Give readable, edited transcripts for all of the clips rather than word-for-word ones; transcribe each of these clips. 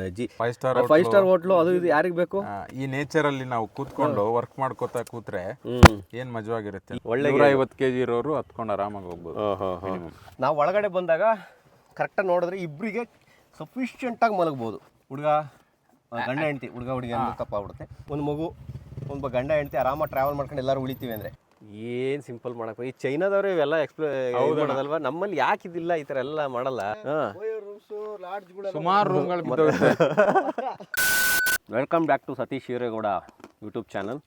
5 star hotel ಅದು ಇದು ಯಾರಿಗೆ ಬೇಕು? ಈ ನೇಚರ್ ಅಲ್ಲಿ ನಾವು ಕೂತ್ಕೊಂಡು ವರ್ಕ್ ಮಾಡ್ಕೋತಾ ಕೂತ್ರೆ ಏನ್ ಮಜವಾಗಿರುತ್ತೆ. ಒಳ್ಳೆ 50 kg ಇರೋರು ಹತ್ಕೊಂಡು ಆರಾಮಾಗಿ ಹೋಗ್ಬೋದು. ನಾವು ಒಳಗಡೆ ಬಂದಾಗ ಕರೆಕ್ಟಾಗಿ ನೋಡಿದ್ರೆ ಇಬ್ಬರಿಗೆ ಸಫಿಷಿಯೆಂಟಾಗಿ ಮಲಗ್ಬೋದು. ಹುಡುಗ ಗಂಡ ಹೆಂಡ್ತಿ, ಹುಡುಗ ಹುಡುಗಿ ಅಂದ್ರೆ ತಪ್ಪಾಗ್ಬಿಡುತ್ತೆ. ಒಂದು ಮಗು, ಒಂದು ಗಂಡ ಹೆಂಡ್ತಿ ಆರಾಮಾಗಿ ಟ್ರಾವೆಲ್ ಮಾಡ್ಕೊಂಡು ಎಲ್ಲರೂ ಉಳಿತೀವಿ ಅಂದರೆ ಏನು ಸಿಂಪಲ್ ಮಾಡಕ್ಕೆ. ಈ ಚೈನಾದವರು ಇವೆಲ್ಲ ಮಾಡೋದಲ್ವಾ, ನಮ್ಮಲ್ಲಿ ಯಾಕೆ ಇದಿಲ್ಲ ಈ ಥರ ಎಲ್ಲ ಮಾಡಲ್ಲ. ಸುಮಾರು ರೂಮ್ಗಳು. Welcome back to Satish Shivaregowda YouTube channel.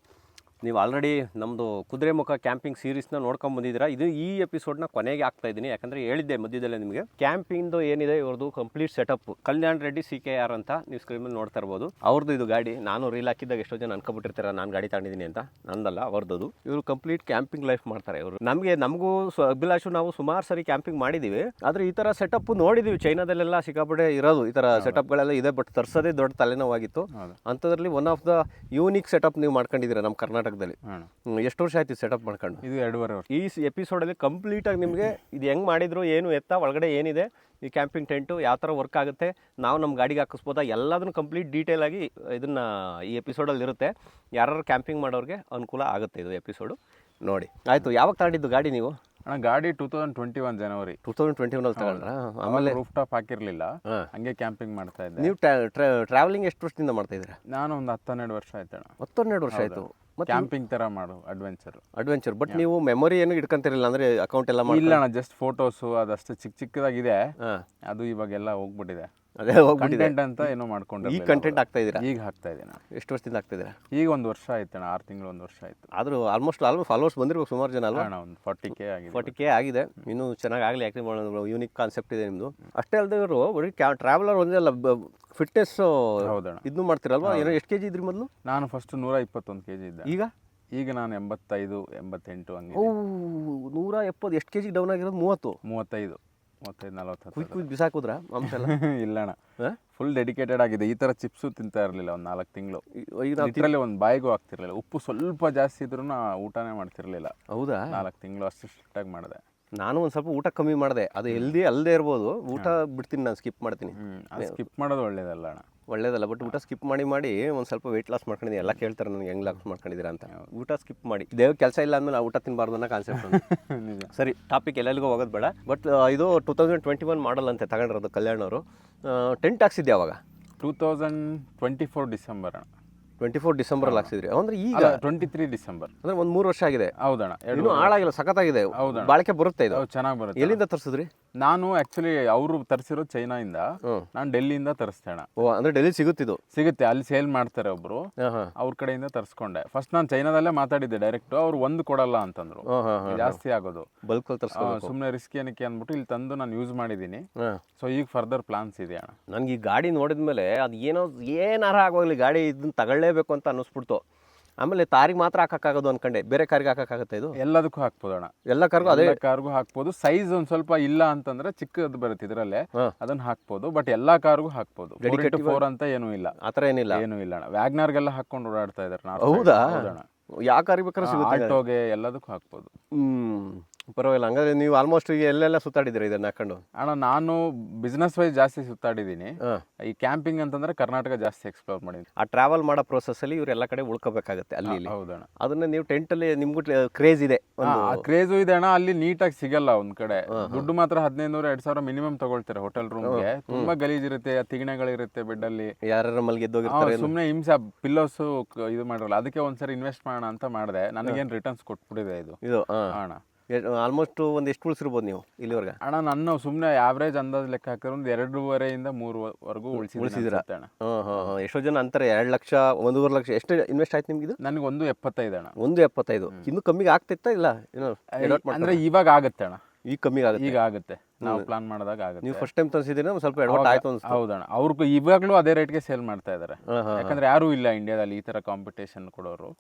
ನೀವು ಆಲ್ರೆಡಿ ನಮ್ಮದು ಕುದುರೆಮುಖ ಕ್ಯಾಂಪಿಂಗ್ ಸೀರೀಸ್ನ ನೋಡ್ಕೊಂಡು ಬಂದಿದ್ದೀರಾ. ಇದು ಈ ಎಪಿಸೋಡ್ನ ಕೊನೆಗೆ ಆಗ್ತಾ ಇದ್ದೀನಿ, ಯಾಕಂದರೆ ಹೇಳಿದ್ದೆ ಮಧ್ಯದಲ್ಲೇ ನಿಮಗೆ ಕ್ಯಾಂಪಿಂಗ್ದು ಏನಿದೆ ಇವ್ರದ್ದು complete setup. Kalyan Reddy CKR ಅಂತ ನೀವು ಸ್ಕ್ರೀನ್ ಮೇಲೆ ನೋಡ್ತಾ ಇರ್ಬೋದು. ಅವ್ರದ್ದು ಇದು ಗಾಡಿ. ನಾನು ರೀಲ್ ಹಾಕಿದ್ದಾಗ ಎಷ್ಟೋ ಜನ ಅನ್ಕೊಬಿಟ್ಟಿರ್ತಾರೆ ನಾನು ಗಾಡಿ ತಗೊಂಡಿದ್ದೀನಿ ಅಂತ. ನಂದಲ್ಲ, ಅವ್ರದ್ದು. ಇವರು ಕಂಪ್ಲೀಟ್ ಕ್ಯಾಂಪಿಂಗ್ ಲೈಫ್ ಮಾಡ್ತಾರೆ ಇವರು. ನಮಗೂ ಅಭಿಲಾಷು ನಾವು ಸುಮಾರು ಸರಿ ಕ್ಯಾಂಪಿಂಗ್ ಮಾಡಿದ್ದೀವಿ, ಆದರೆ ಈ ಥರ ಸೆಟಪ್ ನೋಡಿದ್ದೀವಿ. ಚೈನಾದಲ್ಲೆಲ್ಲ ಸಿಕ್ಕಾಪಟ್ಟೆ ಇರೋದು ಈ ಥರ ಸೆಟಪ್ಗಳೆಲ್ಲ ಇದೆ, ಬಟ್ ತರ್ಸೋದೇ ದೊಡ್ಡ ತಲೆನೋವಾಗಿತ್ತು. ಅಂಥದ್ರಲ್ಲಿ one of the unique setup ನೀವು ಮಾಡ್ಕೊಂಡಿದ್ದೀರಾ ನಮ್ಮ ಕರ್ನಾಟಕದಲ್ಲಿ. ಎಷ್ಟು ವರ್ಷ ಆಯ್ತು ಸೆಟಪ್ ಮಾಡ್ಕೊಂಡು? ಇದು 2.5 ವರ್ಷ. ಈ ಎಪಿಸೋಡಲ್ಲಿ ಕಂಪ್ಲೀಟಾಗಿ ನಿಮಗೆ ಇದು ಹೆಂಗೆ ಮಾಡಿದ್ರು, ಏನು ಎತ್ತ, ಒಳಗಡೆ ಏನಿದೆ, ಈ ಕ್ಯಾಂಪಿಂಗ್ ಟೆಂಟು ಯಾವ ಥರ ವರ್ಕ್ ಆಗುತ್ತೆ, ನಾವು ನಮ್ಮ ಗಾಡಿಗೆ ಹಾಕಿಸ್ಬೋದಾ, ಎಲ್ಲದನ್ನು ಕಂಪ್ಲೀಟ್ ಡೀಟೇಲ್ ಆಗಿ ಇದನ್ನು ಈ ಎಪಿಸೋಡಲ್ಲಿ ಇರುತ್ತೆ. ಯಾರು ಕ್ಯಾಂಪಿಂಗ್ ಮಾಡೋರಿಗೆ ಅನುಕೂಲ ಆಗುತ್ತೆ ಇದು ಎಪಿಸೋಡು ನೋಡಿ. ಆಯಿತು, ಯಾವಾಗ ತಗೊಂಡಿದ್ದು ಗಾಡಿ ನೀವು? ಅಣ್ಣ ಗಾಡಿ 2021 ಜನವರಿ 2021 ತಗೊಂಡ್ರಾ? ಆಮೇಲೆ ರೂಫ್ ಟಾಪ್ ಹಾಕಿರ್ಲಿಲ್ಲ, ಹಂಗೆ ಕ್ಯಾಂಪಿಂಗ್ ಮಾಡ್ತಾ ಇದ್ದೆ. ನೀವು ಟ್ರಾವೆಲಿಂಗ್ ಎಷ್ಟು ವರ್ಷದಿಂದ ಮಾಡ್ತಾ ಇದ್ದೀರಾ? ನಾನು ಒಂದು 10-12 ವರ್ಷ ಆಯ್ತು ಅಣ್ಣ. 12 ವರ್ಷ ಆಯಿತು. ಕ್ಯಾಂಪಿಂಗ್ ತರ ಮಾಡು ಅಡ್ವೆಂಚರ್. ಬಟ್ ನೀವು ಮೆಮೊರಿ ಏನು ಇಟ್ಕೊಂತಿರಲಿಲ್ಲ ಅಂದ್ರೆ ಅಕೌಂಟ್ ಎಲ್ಲ ಮಾಡಿ? ಇಲ್ಲ ಅಣ್ಣ, ಜಸ್ಟ್ ಫೋಟೋಸು ಅದಷ್ಟು ಚಿಕ್ಕದಾಗಿದೆ. ಅದು ಇವಾಗೆಲ್ಲ ಹೋಗ್ಬಿಟ್ಟಿದೆ. ಅದೇ ಕಂಟೆಂಟ್ ಅಂತ ಏನೋ ಮಾಡ್ಕೊಂಡು ಈ ಕಂಟೆಂಟ್ ಆಗ್ತಾ ಇದ್ದೀರಾ? ಈಗ ಹಾಕ್ತಾ ಇದ್ದೀನಿ. ಎಷ್ಟು ವರ್ಷದಿಂದ ಆಗ್ತಾ ಇದ್ದೀರಾ? ಈಗ 1 ವರ್ಷ ಆಯ್ತು ಅಣ್ಣ, 6 ತಿಂಗಳು 1 ವರ್ಷ ಆಯ್ತು. ಆದ್ರೂ ಆಲ್ಮೋಸ್ಟ್ ಫಾಲೋವರ್ಸ್ ಬಂದಿರ್ಬೇಕು ಸುಮಾರು ಜನ ಅಲ್ವಾ? ಅಣ್ಣ ಒಂದು 40K ಆಗಿದೆ. 40K ಆಗಿದೆ. ಇನ್ನೂ ಚೆನ್ನಾಗಿ ಆಗಲಿ, ಯಾಕೆ ಮಾಡೋದು ಯೂನಿಕ್ ಕಾನ್ಸೆಪ್ಟ್ ಇದೆ ನಿಮ್ಮದು. ಅಷ್ಟೇ ಅಲ್ಲದೆ ಇವರು ಬರೀ ಟ್ರಾವೆಲರ್ ಒಂದೇ ಅಲ್ಲ, ಫಿಟ್ನೆಸ್ ಇದನ್ನು ಮಾಡ್ತಿರಲ್ವಾ? ಏನೋ ಎಷ್ಟು kg ಇದ್ರಿ ಮೊದಲು? ನಾನು ಫಸ್ಟ್ 121 kg ಇದ್ದೆ. ಈಗ ನಾನು 85, 88 ಹಂಗೆ. 170. ಎಷ್ಟು kg ಡೌನ್ ಆಗಿರೋದು? 35, 40. ಕ್ವಿಕ್ ಬಿಸಾಕುದ್ರಾ ಮಾಂಸ ಎಲ್ಲ? ಇಲ್ಲ ಅಣ್ಣ, ಫುಲ್ ಡೆಡಿಕೇಟೆಡ್ ಆಗಿದೆ. ಈ ತರ ಚಿಪ್ಸು ತಿಂತಾ ಇರಲಿಲ್ಲ ಒಂದು 4 ತಿಂಗಳು. ಇದರಲ್ಲಿ ಒಂದು ಬಾಯಿಗೂ ಆಗ್ತಿರ್ಲಿಲ್ಲ. ಉಪ್ಪು ಸ್ವಲ್ಪ ಜಾಸ್ತಿ ಇದ್ರೂ ಊಟನೇ ಮಾಡ್ತಿರ್ಲಿಲ್ಲ. ಹೌದಾ? 4 ತಿಂಗಳು ಅಷ್ಟು ಸ್ಟ್ರಿಕ್ಟ್ ಆಗಿ ಮಾಡಿದೆ. ನಾನು ಒಂದು ಸ್ವಲ್ಪ ಊಟ ಕಮ್ಮಿ ಮಾಡಿದೆ. ಅದು ಹೆಲ್ದಿ ಅಲ್ಲದೆ ಇರ್ಬೋದು, ಊಟ ಬಿಡ್ತೀನಿ, ನಾನು ಸ್ಕಿಪ್ ಮಾಡ್ತೀನಿ. ಸ್ಕಿಪ್ ಮಾಡೋದು ಒಳ್ಳೇದಲ್ಲ ಅಣ್ಣ, ಒಳ್ಳೇದಲ್ಲ. ಬಟ್ ಊಟ ಸ್ಕಿಪ್ ಮಾಡಿ ಒಂದು ಸ್ವಲ್ಪ ವೆಯ್ಟ್ ಲಾಸ್ ಮಾಡ್ಕೊಂಡಿದ್ದೀನಿ. ಎಲ್ಲ ಕೇಳ್ತಾರೆ ನನಗೆ ಹೆಂಗೆ ಲಾಸ್ ಮಾಡ್ಕೊಂಡಿದ್ದೀರಾ ಅಂತ. ಊಟ ಸ್ಕಿಪ್ ಮಾಡಿ, ದೇವ್ರ ಕೆಲಸ ಇಲ್ಲ ಅಂದಮೇಲೆ ಊಟ ತಿನ್ನಬಾರ್ದು ಅನ್ನೋ ಕಾನ್ಸೆಪ್ಟ್. ಸರಿ, ಟಾಪಿಕ್ ಎಲ್ಲೆಲ್ಲಿಗೂ ಹೋಗೋದು ಬೇಡ. ಬಟ್ ಇದು 2021 ಮಾಡಲ್ ಅಂತೆ ತಗೊಂಡಿರೋದು ಕಲ್ಯಾಣ್ ಅವರು. ಟೆಂಟ್ ಹಾಕ್ಸಿದ್ದೆ ಅವಾಗ 2024 ಡಿಸೆಂಬರ್ ಅಣ್ಣ. 24 ಡಿಸೆಂಬರಲ್ಲಿ ಹಾಕ್ಸಿದ್ರಿ ಅಂದ್ರೆ? ಈಗ 23 ಡಿಸೆಂಬರ್ ಅಂದ್ರೆ ಒಂದು 3 ವರ್ಷ ಆಗಿದೆ. ಹೌದಣ್ಣ, ಇನ್ನೂ ಹಾಳಾಗಿಲ್ಲ, ಸಖತ್ತಾಗಿದೆ. ಬಾಳಿಕೆ ಬರುತ್ತೆ ಇದು, ಚೆನ್ನಾಗಿ ಬರುತ್ತೆ. ಎಲ್ಲಿಂದ ತರಿಸಿದ್ರಿ? ನಾನು ಆಕ್ಚುಲಿ ಅವರು ತರಿಸಿರೋ ಚೈನಾಯಿಂದ, ನಾನು ಡೆಲ್ಲಿಯಿಂದ ತರಿಸ್ತೇಣ. ಅಂದ್ರೆ ಡೆಲ್ಲಿ ಸಿಗುತ್ತೆ, ಅಲ್ಲಿ ಸೇಲ್ ಮಾಡ್ತಾರೆ ಒಬ್ರು, ಅವ್ರ ಕಡೆಯಿಂದ ತರಿಸ್ಕೊಂಡೆ. ಫಸ್ಟ್ ನಾನು ಚೈನಾದಲ್ಲೇ ಮಾತಾಡಿದ್ದೆ ಡೈರೆಕ್ಟ್. ಅವ್ರು ಒಂದು ಕೊಡಲ್ಲ ಅಂತಂದ್ರು, ಜಾಸ್ತಿ ಆಗೋದು, ಬಲ್ಕ್ ಸುಮ್ಮನೆ ರಿಸ್ಕ್ ಏನಕ್ಕೆ ಅಂದ್ಬಿಟ್ಟು ಇಲ್ಲಿ ತಂದು ನಾನು ಯೂಸ್ ಮಾಡಿದ್ದೀನಿ. ಸೊ ಈಗ ಫರ್ದರ್ ಪ್ಲಾನ್ಸ್ ಇದೆ ಅಣ್ಣ. ನನ್ಗೆ ಈ ಗಾಡಿ ನೋಡಿದ್ಮೇಲೆ ಅದು ಏನಾರ ಆಗೋಗ್ಲಿ, ಗಾಡಿ ಇದನ್ನ ತಗೊಳ್ಳೇಬೇಕು ಅಂತ ಅನ್ನಿಸ್ಬಿಡ್ತು. ಆಮೇಲೆ ತಾರಿಗೆ ಮಾತ್ರ ಹಾಕಕ್ಕಾಗೋದು ಅನ್ಕೊಂಡೆ, ಬೇರೆ ಕಾರಿಗೆ ಹಾಕಕ್ಕಾಗತ್ತೆ ಇದು? ಎಲ್ಲದಕ್ಕೂ ಹಾಕ್ಬೋದು ಅಣ್ಣ, ಎಲ್ಲ ಕಾರ್ಗೂ ಅದೇ ಕಾರ್ಗೂ ಹಾಕ್ಬೋದು. ಸೈಜ್ ಒಂದ್ ಸ್ವಲ್ಪ ಇಲ್ಲ ಅಂತಂದ್ರೆ ಚಿಕ್ಕದು ಬರುತ್ತೆ ಇದರಲ್ಲೇ, ಅದನ್ನ ಹಾಕ್ಬೋದು. ಬಟ್ ಎಲ್ಲಾ ಕಾರ್ಗೂ ಹಾಕ್ಬೋದು. 4x4 ಅಂತ ಏನೂ ಇಲ್ಲ, ಆತರ ಏನೂ ಇಲ್ಲ ಅಣ್ಣ. ವ್ಯಾಗ್ನರ್ಗೆಲ್ಲ ಹಾಕೊಂಡು ಓಡಾಡ್ತಾ ಇದಾರೆ. ಹೌದಾ? ಯಾವ ಕಾರಿಗೆ ಬೇಕಾದ್ರೆ ಸಿಗುತ್ತೆ, ಆಟೋಗೆ ಎಲ್ಲದಕ್ಕೂ ಹಾಕ್ಬೋದು. ಪರವಾಗಿಲ್ಲ. ಹಂಗಾದ್ರೆ ನೀವು ಆಲ್ಮೋಸ್ಟ್ ಈಗ ಎಲ್ಲೆಲ್ಲ ಸುತ್ತಾಡಿದ್ದೀರಾ ಇದನ್ನ ಹಾಕೊಂಡು? ಅಣ್ಣ ನಾನು ಬಿಸ್ನೆಸ್ ವೈಸ್ ಜಾಸ್ತಿ ಸುತ್ತಾಡಿದ್ದೀನಿ. ಈ ಕ್ಯಾಂಪಿಂಗ್ ಅಂತಂದ್ರೆ ಕರ್ನಾಟಕ ಜಾಸ್ತಿ ಎಕ್ಸ್ಪ್ಲೋರ್ ಮಾಡಿದ್ದೀನಿ. ಆ ಟ್ರಾವೆಲ್ ಮಾಡೋ ಪ್ರೋಸೆಸ್ ಅಲ್ಲಿ ಇವ್ರು ಎಲ್ಲ ಕಡೆ ಉಳ್ಕೋಬೇಕಾಗುತ್ತೆ ಅಲ್ಲಿ. ಹೌದಣ್ಣ, ಅದನ್ನ ನೀವು ಟೆಂಟ್ ಅಲ್ಲಿ ನಿಮ್ಗೂ ಕ್ರೇಜ್ ಇದೆ? ಕ್ರೇಜು ಇದೆ ಅಣ್ಣ. ಅಲ್ಲಿ ನೀಟಾಗಿ ಸಿಗಲ್ಲ. ಒಂದ್ ಕಡೆ ದುಡ್ಡು ಮಾತ್ರ 1500-2000 ಮಿನಿಮಮ್ ತಗೊಳ್ತಾರೆ ಹೋಟೆಲ್ ರೂಮ್ಗೆ. ತುಂಬಾ ಗಲೀಜಿರುತ್ತೆ, ತಿಗಣೆಗಳಿರುತ್ತೆ ಬೆಡ್ ಅಲ್ಲಿ, ಯಾರು ಮಲ್ಗೆದ್ದೋಗಿರ್ತಾರೆ. ಸುಮ್ನೆ ಹಿಂಸೆ, ಪಿಲ್ಲೋಸ್ ಇದು ಮಾಡಿರಲ್ಲ. ಅದಕ್ಕೆ ಒಂದ್ಸರಿ ಇನ್ವೆಸ್ಟ್ ಮಾಡೋಣ ಅಂತ ಮಾಡಿದೆ. ನನಗೇನು ರಿಟರ್ನ್ಸ್ ಕೊಟ್ಬಿಟ್ಟಿದೆ ಇದು ಅಣ್ಣ. ಆಲ್ಮೋಸ್ಟ್ ಒಂದು ಎಷ್ಟು ಉಳಿಸಿರ್ಬೋದು ನೀವು ಇಲ್ಲಿವರೆಗೆ? ಅಣ್ಣ ನಾನು ಸುಮ್ಮನೆ ಆವ್ರೇಜ್ ಅಂದಾಜು ಲೆಕ್ಕ ಹಾಕಿದ್ರೆ ಒಂದು 2.5-3 ವರೆಗೂ ಉಳಿಸಿದ್ದೀರಾ ಅಣ್ಣ? ಎಷ್ಟೋ ಜನ ಅಂತಾರೆ 2 ಲಕ್ಷ 1.5 ಲಕ್ಷ. ಎಷ್ಟು ಇನ್ವೆಸ್ಟ್ ಆಯ್ತು ನಿಮ್ಗೆ ಇದು? ನನಗೆ 1.75 ಅಣ್ಣ. 1.75 ಇನ್ನು ಕಮ್ಮಿಗೆ ಆಗ್ತಿತ್ತಾ ಇಲ್ಲ? ಅಂದ್ರೆ ಇವಾಗ ಆಗುತ್ತೆ ಅಣ್ಣ, ಈಗ ಕಮ್ಮಿ ಆಗುತ್ತೆ. ಈಗ ಆಗುತ್ತೆ, ನಾವು ಪ್ಲಾನ್ ಮಾಡಿದಾಗ ಆಗುತ್ತೆ. ನೀವು ಫಸ್ಟ್ ಟೈಮ್ ತರಿಸಿದ್ರೆ ಸ್ವಲ್ಪ ಎಡವಟ್ ಆಯ್ತು ಅನ್ಸುತ್ತೆ. ಹೌದಣ್ಣ, ಅವ್ರಿಗೂ ಇವಾಗಲೂ ಅದೇ ರೇಟ್ಗೆ ಸೇಲ್ ಮಾಡ್ತಾ ಇದಾರೆ. ಯಾಕಂದ್ರೆ ಯಾರು ಇಲ್ಲ ಇಂಡಿಯಾದಲ್ಲಿ ಈ ತರ ಕಾಂಪಿಟೇಷನ್ ಕೊಡೋರು.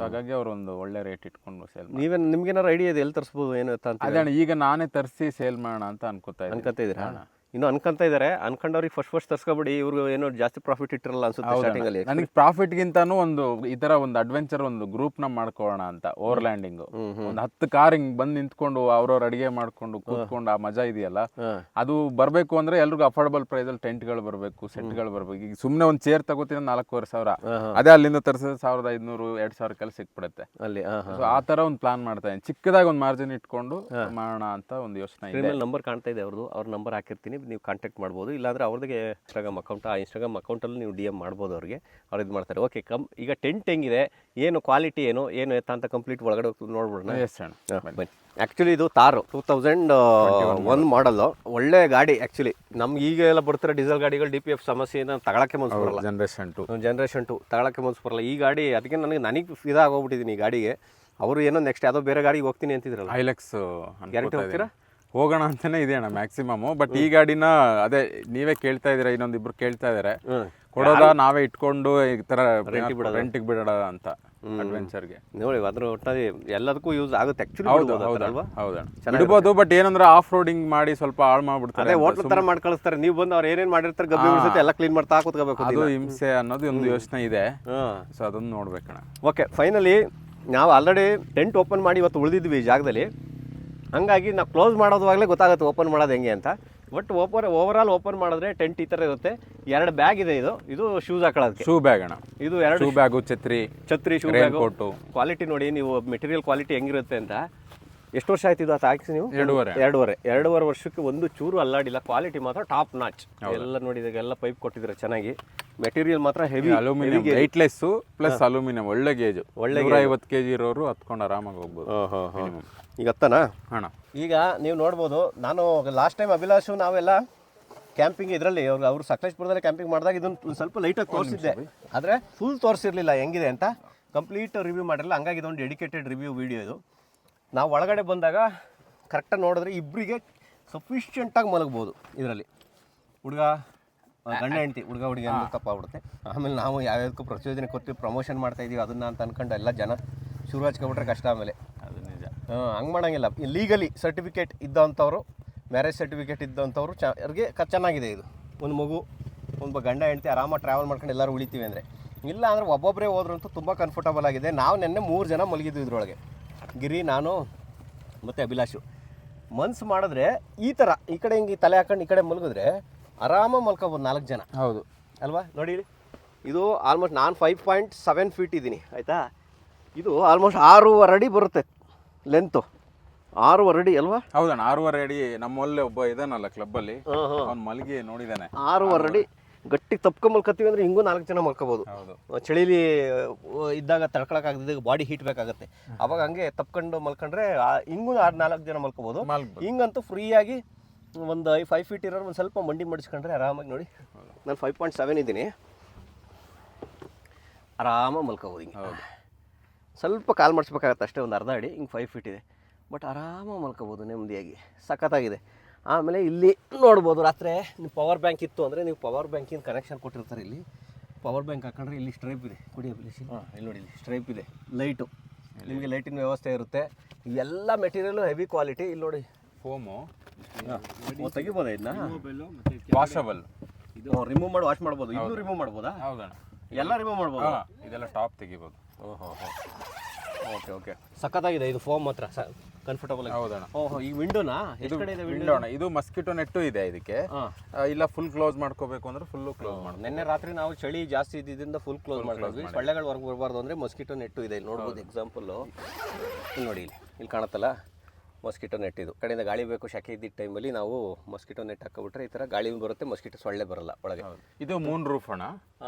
ಹಾಗಾಗಿ ಅವ್ರು ಒಂದು ಒಳ್ಳೆ ರೇಟ್ ಇಟ್ಕೊಂಡು ಸೇಲ್. ನಿಮ್ಗೇನಾರು ಐಡಿಯಾ ಇದೆ ಎಲ್ಲಿ ತರಿಸಬಹುದು ಏನು ಅಂತ? ಅದೇ ಅಣ್ಣ, ಈಗ ನಾನೇ ತರಿಸಿ ಸೇಲ್ ಮಾಡೋಣ ಅಂತ ಅನ್ಕೋತಾ ಇದ್ದೀರಾ? ಇನ್ನು ಅನ್ಕೊಂತ ಇದ್ದಾರೆ, ಅನ್ಕೊಂಡವ್ರಿಗೆ ಫಸ್ಟ್ ತರ್ಸ್ಕೊಬಿಡಿ, ಇವ್ರು ಏನೋ ಜಾಸ್ತಿ ಪ್ರಾಫಿಟ್ ಇಟ್ಟಿರಲ್ಲ ಅನ್ಸುತ್ತೆ ಸ್ಟಾರ್ಟಿಂಗ್ ಅಲ್ಲಿ. ನನಗೆ ಪ್ರಾಫಿಟ್ಗಿಂತಾನು ಒಂದು ಈ ತರ ಒಂದು ಅಡ್ವೆಂಚರ್ ಒಂದು ಗ್ರೂಪ್ ನ ಮಾಡ್ಕೊಳ್ಳೋಣ ಅಂತ. ಓವರ್ಲ್ಯಾಂಡಿಂಗ್ ಒಂದು 10 ಕಾರ್ ಹಿಂಗ್ ಬಂದ್ ನಿಂತ್ಕೊಂಡು ಅವ್ರವ್ರ ಅಡಿಗೆ ಮಾಡ್ಕೊಂಡು ಕೂತ್ಕೊಂಡು ಆ ಮಜಾ ಇದೆಯಲ್ಲ, ಅದು ಬರ್ಬೇಕು ಅಂದ್ರೆ ಎಲ್ರಿಗೂ ಅಫೋರ್ಡಬಲ್ ಪ್ರೈಸ್ ಅಲ್ಲಿ ಟೆಂಟ್ಗಳು ಬರ್ಬೇಕು, ಸೆಟ್ಗಳು ಬರ್ಬೇಕು. ಈಗ ಸುಮ್ನೆ ಒಂದ್ ಚೇರ್ ತಗೋತೀನಿ 4,500, ಅದೇ ಅಲ್ಲಿಂದ ತರಿಸಿದ್ರೆ 1,500-2,000 ಕಲ್ ಸಿಕ್ಬಿಡುತ್ತೆ ಅಲ್ಲಿ. ಆ ತರ ಒಂದು ಪ್ಲಾನ್ ಮಾಡ್ತಾ ಇದ್ದೀನಿ, ಚಿಕ್ಕದಾಗಿ ಒಂದು ಮಾರ್ಜಿನ್ ಇಟ್ಕೊಂಡು ಮಾಡೋಣ ಅಂತ ಒಂದು ಯೋಚನೆ ಇದೆ. ನಂಬರ್ ಕಾಣ್ತಾ ಇದೆ ಅವ್ರದ್ದು, ಅವ್ರ ನಂಬರ್ ಹಾಕಿರ್ತೀನಿ, ನೀವು ಕಾಂಟ್ಯಾಕ್ಟ್ ಮಾಡ್ಬೋದು. ಇಲ್ಲಾಂದ್ರೆ ಅವ್ರಿಗೆ ಇನ್ಸ್ಟಾಗ್ರಾಮ್ ಅಕೌಂಟ್, ಆ ಇನ್ಸ್ಟಾಗ್ರಾಮ್ ಅಕೌಂಟಲ್ಲಿ ನೀವು DM ಮಾಡ್ಬೋದು ಅವ್ರಿಗೆ, ಅವ್ರು ಇದು ಮಾಡ್ತಾರೆ. ಓಕೆ, ಈಗ ಟೆಂಟ್ ಹೆಂಗಿದೆ, ಏನು ಕ್ವಾಲಿಟಿ ಏನು ಎತ್ತ ಅಂತ ಕಂಪ್ಲೀಟ್ ಒಳಗಡೆ ನೋಡ್ಬಿಡೋಣ. ಬನ್ನಿ. ಆ್ಯಕ್ಚುಲಿ ಇದು ತಾರು 2001 ಮಾಡಲ್ಲು, ಒಳ್ಳೆ ಗಾಡಿ. ಆ್ಯಕ್ಚುಲಿ ನಮ್ಗೆ ಈಗ ಎಲ್ಲ ಬರ್ತಾರೆ ಡೀಸೆಲ್ ಗಾಡಿಗಳು, DPF ಸಮಸ್ಯೆಯಿಂದ ತಗೊಳಕ್ಕೆ ಮನ್ಸು ಬರಲ್ಲ. ಜನರೇಷನ್ 2 ತಗೊಳಕ್ಕೆ ಮನ್ಸು ಬರಲ್ಲ ಈ ಗಾಡಿ. ಅದಕ್ಕೆ ನನಗೆ ಇದಾಗೋಗ್ಬಿಟ್ಟಿದ್ದೀನಿ ಈ ಗಾಡಿಗೆ. ಅವರು ಏನೋ ನೆಕ್ಸ್ಟ್ ಯಾವುದೋ ಬೇರೆ ಗಾಡಿಗೆ ಹೋಗ್ತೀನಿ ಅಂತಿದ್ರಲ್ಲ, ಹೈಲೆಕ್ಸ್ ಗ್ಯಾರಂಟಿ ಹೋಗ್ತೀರಾ? ಹೋಗೋಣ ಅಂತಾನೆ ಇದೆ ಅಣ್ಣ ಮ್ಯಾಕ್ಸಿಮಮ್. ಬಟ್ ಈ ಗಾಡಿನ ಅದೇ ನೀವೇ ಕೇಳ್ತಾ ಇದೀರಾ, ಇನ್ನೊಂದಿಬ್ರು ಕೇಳ್ತಾ ಇದಾರೆ, ಕೊಡೋದ ನಾವೇ ಇಟ್ಕೊಂಡು ಈ ತರ ರೆಂಟಿಗೆ ಬಿಡೋಣ ಅಂತ ಅಡ್ವೆಂಚರ್ಗೆ. ನೋಡಿ ಅದ್ರ ಒಟ್ಟಾಗಿ ಎಲ್ಲದಕ್ಕೂ ಯೂಸ್ ಆಗುತ್ತೆ ಆಕ್ಚುಲಿ. ಹೌದಣ್ಣ ಇಡ್ಬೋದು, ಬಟ್ ಏನಂದ್ರೆ ಆಫ್ ರೋಡಿಂಗ್ ಮಾಡಿ ಸ್ವಲ್ಪ ಹಾಳು ಮಾಡ್ಬಿಡ್ತಾರೆ. ಅದೇ ಹೋಟ್ಲ್ ತರ ಮಾಡಿ ಕಳಿಸ್ತಾರೆ, ನೀವು ಬಂದು ಅವ್ರು ಏನೇನ್ ಮಾಡಿರ್ತಾರೆ ಗಬ್ಬಿ ಉಳಿಸುತ್ತೆ ಎಲ್ಲ ಕ್ಲೀನ್ ಮಾಡ್ತಾ ಕೂತ್ಕೋಬೇಕು. ಅದು ಹಿಂಸೆ ಅನ್ನೋದು ಒಂದು ಯೋಚನೆ ಇದೆ, ಸೊ ಅದನ್ನ ನೋಡ್ಬೇಕಣ್ಣ. ಓಕೆ, ಫೈನಲಿ ನಾವು ಆಲ್ರೆಡಿ ಟೆಂಟ್ ಓಪನ್ ಮಾಡಿ ಇವತ್ತು ಉಳಿದಿದ್ವಿ ಈ ಜಾಗದಲ್ಲಿ. ಹಂಗಾಗಿ ನಾವು ಕ್ಲೋಸ್ ಮಾಡೋದುವಾಗಲೇ ಗೊತ್ತಾಗುತ್ತೆ ಓಪನ್ ಮಾಡೋದು ಹೆಂಗೆ ಅಂತ. ಬಟ್ ಓವರಾಲ್ ಓಪನ್ ಮಾಡಿದ್ರೆ ಟೆಂಟ್ ಈ ಥರ ಇರುತ್ತೆ. 2 ಬ್ಯಾಗ್ ಇದೆ, ಇದು ಶೂಸ್ ಹಾಕೊಳ್ಳೋದಕ್ಕೆ. ಶೂ ಬ್ಯಾಗ್ ಅಣ್ಣ, ಇದು 2 ಬ್ಯಾಗು, ಛತ್ರಿ, ಶೂ ಬ್ಯಾಗ್. ಕ್ವಾಲಿಟಿ ನೋಡಿ ನೀವು, ಮೆಟೀರಿಯಲ್ ಕ್ವಾಲಿಟಿ ಹೆಂಗಿರುತ್ತೆ ಅಂತ. ಎಷ್ಟು ವರ್ಷ ಆಯ್ತು ಇದು ಹಾಕಿಸಿ ನೀವು? 2.5 ವರ್ಷಕ್ಕೆ ಒಂದು ಚೂರು ಅಲ್ಲಾಡಿಲ್ಲ. ಕ್ವಾಲಿಟಿ ಮಾತ್ರ ಟಾಪ್ ನಾಚ್. ಎಲ್ಲ ನೋಡಿದಾಗೆಲ್ಲ ಪೈಪ್ ಕೊಟ್ಟಿದ್ರೆ ಚೆನ್ನಾಗಿ. ಮೆಟೀರಿಯಲ್ ಮಾತ್ರ heavy, aluminium, weightless plus aluminium, ಒಳ್ಳೆ ಗೇಜ್. 150 kg ಇರೋರು ಹತ್ಕೊಂಡು ಆರಾಮಾಗಿ ಹೋಗ್ಬೋದು. ಈಗ ಹತ್ತನಾ ಅಣ್ಣ? ಈಗ ನೀವು ನೋಡ್ಬೋದು, ನಾನು ಲಾಸ್ಟ್ ಟೈಮ್ ಅಭಿಲಾಷು ನಾವೆಲ್ಲ ಕ್ಯಾಂಪಿಂಗ್ ಇದರಲ್ಲಿ ಅವರು ಸಕಲೇಶ್ಪುರದಲ್ಲಿ ಕ್ಯಾಂಪಿಂಗ್ ಮಾಡಿದಾಗ ಇದನ್ನು ಸ್ವಲ್ಪ ಲೈಟಾಗಿ ತೋರಿಸಿದ್ದೆ, ಆದರೆ ಫುಲ್ ತೋರಿಸಿರ್ಲಿಲ್ಲ ಹೆಂಗಿದೆ ಅಂತ. ಕಂಪ್ಲೀಟ್ ರಿವ್ಯೂ ಮಾಡಿರಲಿಲ್ಲ, ಹಂಗಾಗಿ ಇದೊಂದು ಡೆಡಿಕೇಟೆಡ್ ರಿವ್ಯೂ ವಿಡಿಯೋ ಇದು. ನಾವು ಒಳಗಡೆ ಬಂದಾಗ ಕರೆಕ್ಟಾಗಿ ನೋಡಿದ್ರೆ ಇಬ್ಬರಿಗೆ ಸಫಿಷಿಯೆಂಟಾಗಿ ಮಲಗ್ಬೋದು ಇದರಲ್ಲಿ. ಗಂಡ ಹೆಂಡ್ತಿ, ಹುಡುಗಿ ಅಂದ್ರೆ ತಪ್ಪಾಗ್ಬಿಡುತ್ತೆ. ಆಮೇಲೆ ನಾವು ಯಾವ್ಯಾವುದಕ್ಕೂ ಪ್ರಚೋದನೆ ಕೊಟ್ಟು ಪ್ರಮೋಷನ್ ಮಾಡ್ತಾಯಿದ್ದೀವಿ ಅದನ್ನು ಅಂತ ಅಂದ್ಕೊಂಡು ಎಲ್ಲ ಜನ ಶುರು ಹಚ್ಕೊಬಿಟ್ರೆ ಕಷ್ಟ. ಆಮೇಲೆ ಅದು ನಿಜ, ಹಂಗೆ ಮಾಡೋಂಗಿಲ್ಲ. ಲೀಗಲಿ ಸರ್ಟಿಫಿಕೇಟ್ ಇದ್ದಂಥವ್ರು, ಮ್ಯಾರೇಜ್ ಸರ್ಟಿಫಿಕೇಟ್ ಇದ್ದಂಥವ್ರು ಅವ್ರಿಗೆ ಚೆನ್ನಾಗಿದೆ ಇದು. ಒಂದು ಮಗು, ಒಂದು ಗಂಡ ಹೆಂಡ್ತಿ ಆರಾಮಾಗಿ ಟ್ರಾವೆಲ್ ಮಾಡ್ಕೊಂಡು ಎಲ್ಲರೂ ಉಳಿತೀವಿ ಅಂದರೆ. ಇಲ್ಲ ಅಂದರೆ ಒಬ್ಬೊಬ್ಬರೇ ಹೋದ್ರಂತೂ ತುಂಬ ಕಂಫರ್ಟಬಲ್ ಆಗಿದೆ. ನಾವು ನೆನ್ನೆ 3 ಜನ ಮಲಗಿದ್ವಿ ಇದ್ರೊಳಗೆ, ಗಿರಿ, ನಾನು ಮತ್ತು ಅಭಿಲಾಷು. ಮನ್ಸು ಮಾಡಿದ್ರೆ ಈ ಥರ ಈ ಕಡೆ ಹಿಂಗೆ ತಲೆ ಹಾಕೊಂಡು ಈ ಕಡೆ ಮಲಗಿದ್ರೆ ಆರಾಮಾಗಿ ಮಲ್ಕೋಬೋದು 4 ಜನ. ಹೌದು ಅಲ್ವಾ? ನೋಡಿ ಇದು ಆಲ್ಮೋಸ್ಟ್ ನಾನು 5.7 ಫೀಟ್ ಇದ್ದೀನಿ ಆಯಿತಾ. ಇದು ಆಲ್ಮೋಸ್ಟ್ 6.5 ಅಡಿ ಬರುತ್ತೆ ಲೆಂತು. 6.5 ಅಡಿ ಅಲ್ವಾ? ಹೌದಣ್ಣ, 6.5 ಅಡಿ. ನಮ್ಮಲ್ಲಿ ಒಬ್ಬ ಇದಾನಲ್ಲ ಕ್ಲಬ್ಬಲ್ಲಿ, ಅವ್ನು ಮಲಗಿ ನೋಡಿದಾನೆ. 6.5 ಅಡಿ ಗಟ್ಟಿ ತಪ್ಕೊಂಡು ಮಲ್ಕೋತೀವಿ ಅಂದರೆ ಹಿಂಗೂ 4 ಜನ ಮಲ್ಕೋಬೋದು. ಚಳಿಲಿ ಇದ್ದಾಗ ತಡ್ಕೊಳಕ್ಕಾಗದಿದ್ದಾಗ ಬಾಡಿ ಹೀಟ್ ಬೇಕಾಗುತ್ತೆ, ಅವಾಗ ಹಂಗೆ ತಪ್ಕೊಂಡು ಮಲ್ಕೊಂಡ್ರೆ ಹಿಂಗೂ 4 ಜನ ಮಲ್ಕೋಬೋದು. ಹಿಂಗಂತೂ ಫ್ರೀಯಾಗಿ ಒಂದು 5 ಫೀಟ್ ಇರೋರು ಒಂದು ಸ್ವಲ್ಪ ಮಂಡಿ ಮಡಿಸ್ಕೊಂಡ್ರೆ ಆರಾಮಾಗಿ. ನೋಡಿ ನಾನು 5.7 ಇದ್ದೀನಿ, ಆರಾಮಾಗಿ ಮಲ್ಕೋಬೋದು. ಹಿಂಗೆ ಸ್ವಲ್ಪ ಕಾಲು ಮಾಡಿಸ್ಬೇಕಾಗತ್ತೆ ಅಷ್ಟೇ, ಒಂದು ಅರ್ಧ ಅಡಿ. ಹಿಂಗೆ 5 ಫೀಟ್ ಇದೆ, ಬಟ್ ಆರಾಮಾಗಿ ಮಲ್ಕೋಬೋದು ನೆಮ್ಮದಿಯಾಗಿ. ಸಖತ್ತಾಗಿದೆ. ಆಮೇಲೆ ಇಲ್ಲಿ ನೋಡ್ಬೋದು, ರಾತ್ರಿ ನೀವು ಪವರ್ ಬ್ಯಾಂಕ್ ಇತ್ತು ಅಂದರೆ ನೀವು ಪವರ್ ಬ್ಯಾಂಕಿನ ಕನೆಕ್ಷನ್ ಕೊಟ್ಟಿರ್ತಾರೆ. ಇಲ್ಲಿ ಪವರ್ ಬ್ಯಾಂಕ್ ಹಾಕೊಂಡ್ರೆ ಇಲ್ಲಿ ಸ್ಟ್ರೈಪ್ ಇದೆ, ಇಲ್ಲಿ ನೋಡಿ, ಇಲ್ಲಿ ಸ್ಟ್ರೈಪ್ ಇದೆ. ಲೈಟು, ನಿಮಗೆ ಲೈಟಿನ ವ್ಯವಸ್ಥೆ ಇರುತ್ತೆ. ಎಲ್ಲ ಮೆಟೀರಿಯಲು ಹೆವಿ ಕ್ವಾಲಿಟಿ. ಇಲ್ಲಿ ನೋಡಿ ಫೋಮು ತೆಗಿಬೋದಾ ಇದನ್ನ? ವಾಷಬಲ್, ಇದು ರಿಮೂವ್ ಮಾಡಿ ವಾಶ್ ಮಾಡ್ಬೋದು. ಇದು ರಿಮೂವ್ ಮಾಡ್ಬೋದಾ? ಹೌದಣ್ಣ, ಎಲ್ಲ ರಿಮೂವ್ ಮಾಡ್ಬೋದು. ಇದೆಲ್ಲ ಟಾಪ್ ತೆಗಿಬೋದು. ಓಕೆ. ಸಖತ್ತಾಗಿದೆ ಇದು ಫೋಮ್ ಮಾತ್ರ ಕಂಫರ್ಟಬಲ್. ಹೌದಣ್ಣ. ಈ ವಿಂಡೋನಾ? ಎಷ್ಟು ಕಡೆ ಇದೆ ವಿಂಡೋ? ಇದು ಮಸ್ಕಿಟೋ ನೆಟ್ಟು ಇದೆ ಇದಕ್ಕೆ. ಇಲ್ಲ ಫುಲ್ ಕ್ಲೋಸ್ ಮಾಡ್ಕೋಬೇಕು ಅಂದ್ರೆ ಫುಲ್ ಕ್ಲೋಸ್ ಮಾಡ್ಬೋದು. ನಿನ್ನೆ ರಾತ್ರಿ ನಾವು ಚಳಿ ಜಾಸ್ತಿ ಇದ್ದಿದ್ದರಿಂದ ಫುಲ್ ಕ್ಲೋಸ್ ಮಾಡ್ಕೊಂಡ್ವಿ. ಸೊಳ್ಳೆಗಳು ಹೊರಗೆ ಬರಬಾರ್ದು ಅಂದ್ರೆ ಮಸ್ಕಿಟೋ ನೆಟ್ಟು ಇದೆ. ಇಲ್ಲಿ ನೋಡ್ಬೋದು ಎಕ್ಸಾಂಪಲ್ಲು. ಇಲ್ಲಿ ನೋಡಿ, ಇಲ್ಲಿ ಕಾಣುತ್ತಲ್ಲ ಮಸ್ಕಿಟೋ ನೆಟ್. ಇದು ಕಡೆಯಿಂದ ಗಾಳಿ ಬೇಕು, ಶೆಕೆ ಇದ್ದಿದ್ದ ಟೈಮಲ್ಲಿ ನಾವು ಮಸ್ಕಿಟೋ ನೆಟ್ ಹಾಕೊಬಿಟ್ರೆ ಈ ಥರ ಗಾಳಿ ಬರುತ್ತೆ, ಮಸ್ಕಿಟೋ ಸೊಳ್ಳೆ ಬರಲ್ಲ ಒಳಗೆ. ಇದು ಮೂನ್ ರೂಫ್ ಅಣ್ಣ.